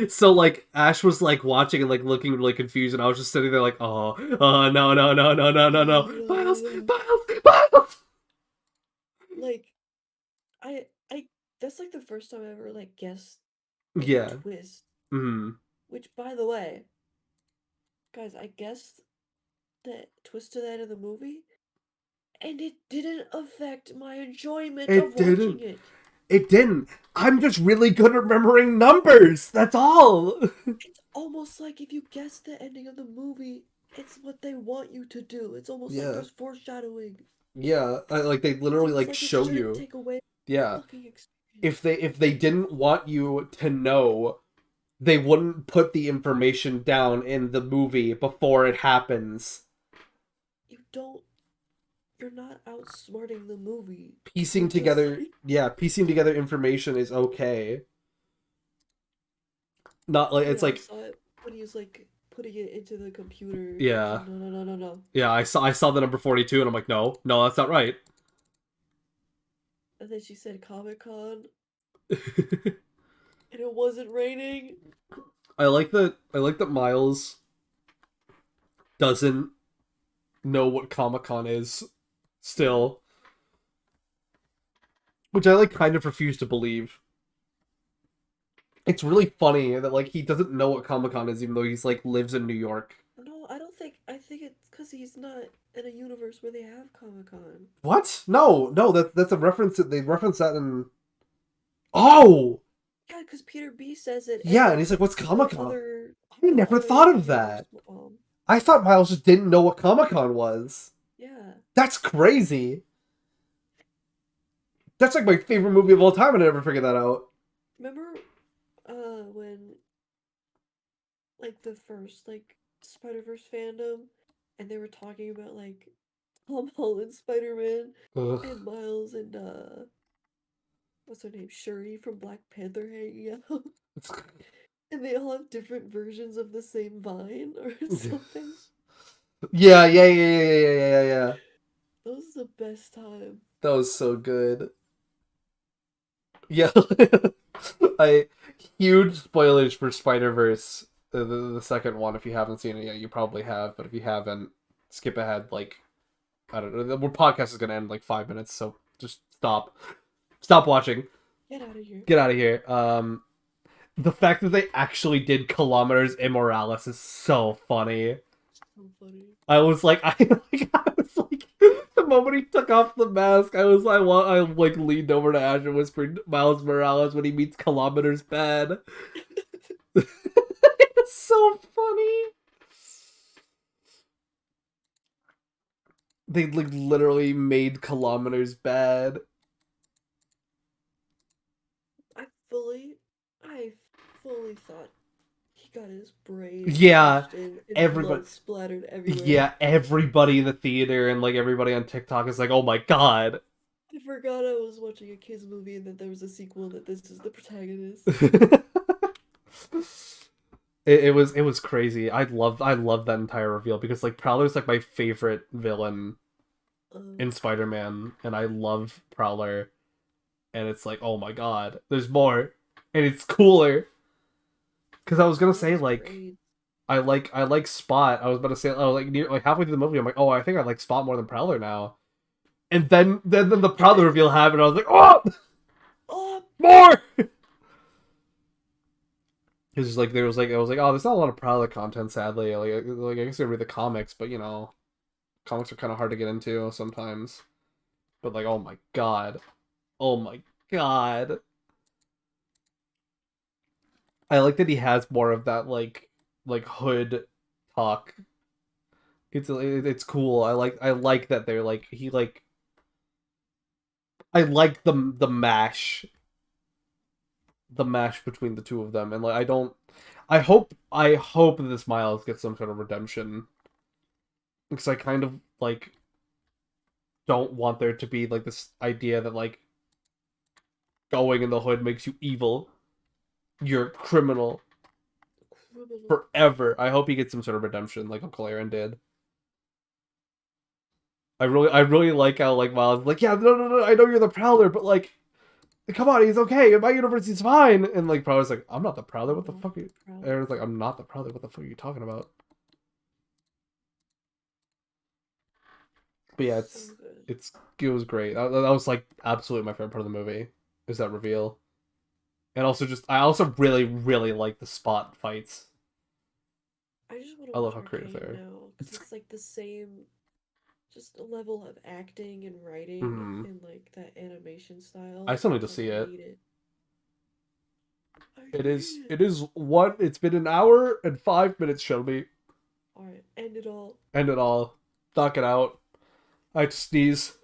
Speaker 1: So like Ash was like watching and like looking really confused, and I was just sitting there like, oh no no no no no no
Speaker 2: No,
Speaker 1: no,
Speaker 2: no, no,
Speaker 1: Miles
Speaker 2: no.
Speaker 1: Miles Miles.
Speaker 2: Like, I, that's like the first time I ever like guessed like a
Speaker 1: Yeah.
Speaker 2: twist.
Speaker 1: Mm.
Speaker 2: Which, by the way, guys, I guessed the twist to the end of the movie, and it didn't affect my enjoyment
Speaker 1: It
Speaker 2: of watching
Speaker 1: didn't.
Speaker 2: it.
Speaker 1: It didn't. I'm just really good at remembering numbers. That's all.
Speaker 2: It's almost like if you guess the ending of the movie, it's what they want you to do. It's almost like
Speaker 1: Yeah.
Speaker 2: there's foreshadowing.
Speaker 1: Yeah. Like they
Speaker 2: It's
Speaker 1: literally
Speaker 2: almost
Speaker 1: like
Speaker 2: like it
Speaker 1: show
Speaker 2: shouldn't
Speaker 1: you.
Speaker 2: take away
Speaker 1: Yeah.
Speaker 2: the fucking
Speaker 1: If
Speaker 2: experience.
Speaker 1: they didn't want you to know, they wouldn't put the information down in the movie before it happens.
Speaker 2: You don't. You're not outsmarting the movie. You're
Speaker 1: Piecing
Speaker 2: just
Speaker 1: together,
Speaker 2: like,
Speaker 1: yeah, piecing together information is okay. Not like
Speaker 2: oh
Speaker 1: it's
Speaker 2: yeah, I
Speaker 1: like,
Speaker 2: saw it when he was like putting it into the computer. I was
Speaker 1: yeah,
Speaker 2: like, no, no, no, no, no.
Speaker 1: yeah. I saw the number 42, and I'm like, no, no, that's not right.
Speaker 2: And then she said Comic Con, and it wasn't raining.
Speaker 1: I like that Miles doesn't know what Comic Con is
Speaker 2: Yeah.
Speaker 1: still, which I like kind of refuse to believe. It's really funny that like he doesn't know what Comic Con is, even though he's like lives in New York.
Speaker 2: No, I don't think. I think it's because he's not in a universe where they have Comic Con.
Speaker 1: What? No, no, that's a reference that they reference that in. Oh,
Speaker 2: Yeah, because Peter B says it, and
Speaker 1: yeah, and he's like, "What's Comic
Speaker 2: the
Speaker 1: Con?"
Speaker 2: other,
Speaker 1: I
Speaker 2: the
Speaker 1: never
Speaker 2: other
Speaker 1: thought of
Speaker 2: universe
Speaker 1: that.
Speaker 2: mom.
Speaker 1: I thought Miles just didn't know what Comic Con was.
Speaker 2: Yeah.
Speaker 1: That's crazy. That's like my favorite movie of all time, and I never figured that out.
Speaker 2: Remember, when like the first like Spider Verse fandom, and they were talking about like Tom Holland Spider Man
Speaker 1: Ugh.
Speaker 2: and Miles and what's her name, Shuri from Black Panther hanging out, and they all have different versions of the same vine or something.
Speaker 1: Yeah, yeah, yeah, yeah, yeah, yeah, yeah, yeah.
Speaker 2: That was the best time.
Speaker 1: That was so good. Yeah, I huge spoilers for Spider Verse, the second one. If you haven't seen it yet, you probably have. But if you haven't, skip ahead. Like I don't know, the podcast is gonna end in like 5 minutes, so just stop watching,
Speaker 2: Get out of here.
Speaker 1: get out of here. The fact that they actually did kilometers immorales is so funny.
Speaker 2: So funny.
Speaker 1: I was like, I was like, the moment he took off the mask, I like leaned over to Ash and whispered Miles Morales when he meets kilometers bad. It's so funny. They like literally made kilometers bad.
Speaker 2: I fully, I fully thought he got his brain
Speaker 1: Yeah,
Speaker 2: crushed in and
Speaker 1: everybody.
Speaker 2: blood splattered everywhere.
Speaker 1: Yeah, everybody in the theater and like everybody on TikTok is like, "Oh my god."
Speaker 2: I forgot I was watching a kids movie and that there was a sequel that this is the protagonist.
Speaker 1: It was crazy. I loved that entire reveal because like Prowler's like my favorite villain
Speaker 2: Um,
Speaker 1: in Spider-Man, and I love Prowler, and it's like, oh my god, there's more, and it's cooler. Because I was gonna
Speaker 2: that
Speaker 1: say
Speaker 2: was
Speaker 1: like
Speaker 2: great.
Speaker 1: I like Spot. I was about to say oh like halfway through the movie I'm like, oh, I think I like Spot more than Prowler now. And then the Prowler reveal happened. I was like, oh,
Speaker 2: Oh,
Speaker 1: more. It's just like there was like I was like, oh, there's not a lot of Prowler content, sadly. Like I guess I read the comics, but comics are kind of hard to get into sometimes. But like, oh my god, I like that he has more of that like hood talk. It's cool. I like that they're like he like I like the mash the match between the two of them, and like I hope that this Miles gets some sort of redemption, because I kind of like don't want there to be like this idea that like going in the hood makes you evil. You're a criminal
Speaker 2: Criminal.
Speaker 1: forever. I hope he gets some sort of redemption like Uncle Aaron did. I really like how like Miles is like, yeah, no, no, no, I know you're the Prowler, but like, come on, he's okay. In my universe, he's fine. And like Prowler's like, I'm not the Prowler.
Speaker 2: I'm
Speaker 1: What the
Speaker 2: not
Speaker 1: fuck? Are
Speaker 2: the
Speaker 1: you?
Speaker 2: Prowler.
Speaker 1: Aaron's like, I'm not the Prowler. What the fuck are you talking about? But yeah,
Speaker 2: So good.
Speaker 1: it was great. That was like absolutely my favorite part of the movie is that reveal. And also just I also really like the spot fights.
Speaker 2: I just want to
Speaker 1: I love
Speaker 2: watch
Speaker 1: how creative they
Speaker 2: Arcane
Speaker 1: are.
Speaker 2: now because
Speaker 1: It's
Speaker 2: it's like the same, just a level of acting and writing
Speaker 1: mm,
Speaker 2: and like that animation
Speaker 1: I
Speaker 2: style.
Speaker 1: still need to
Speaker 2: It's like
Speaker 1: see
Speaker 2: I
Speaker 1: it.
Speaker 2: need it. I
Speaker 1: It is
Speaker 2: need it.
Speaker 1: it is what it's been an hour and 5 minutes, Shelby.
Speaker 2: All right, end it all.
Speaker 1: End it all. Knock it out. I had to sneeze.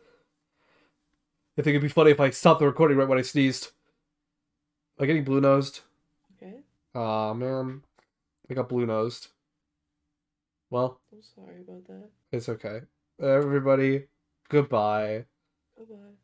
Speaker 1: I think it'd be funny if I stopped the recording right when I sneezed. Am I getting blue nosed?
Speaker 2: Okay,
Speaker 1: Aw, man. I got blue nosed. Well,
Speaker 2: I'm sorry about that.
Speaker 1: it's okay. Everybody, goodbye.
Speaker 2: Bye bye.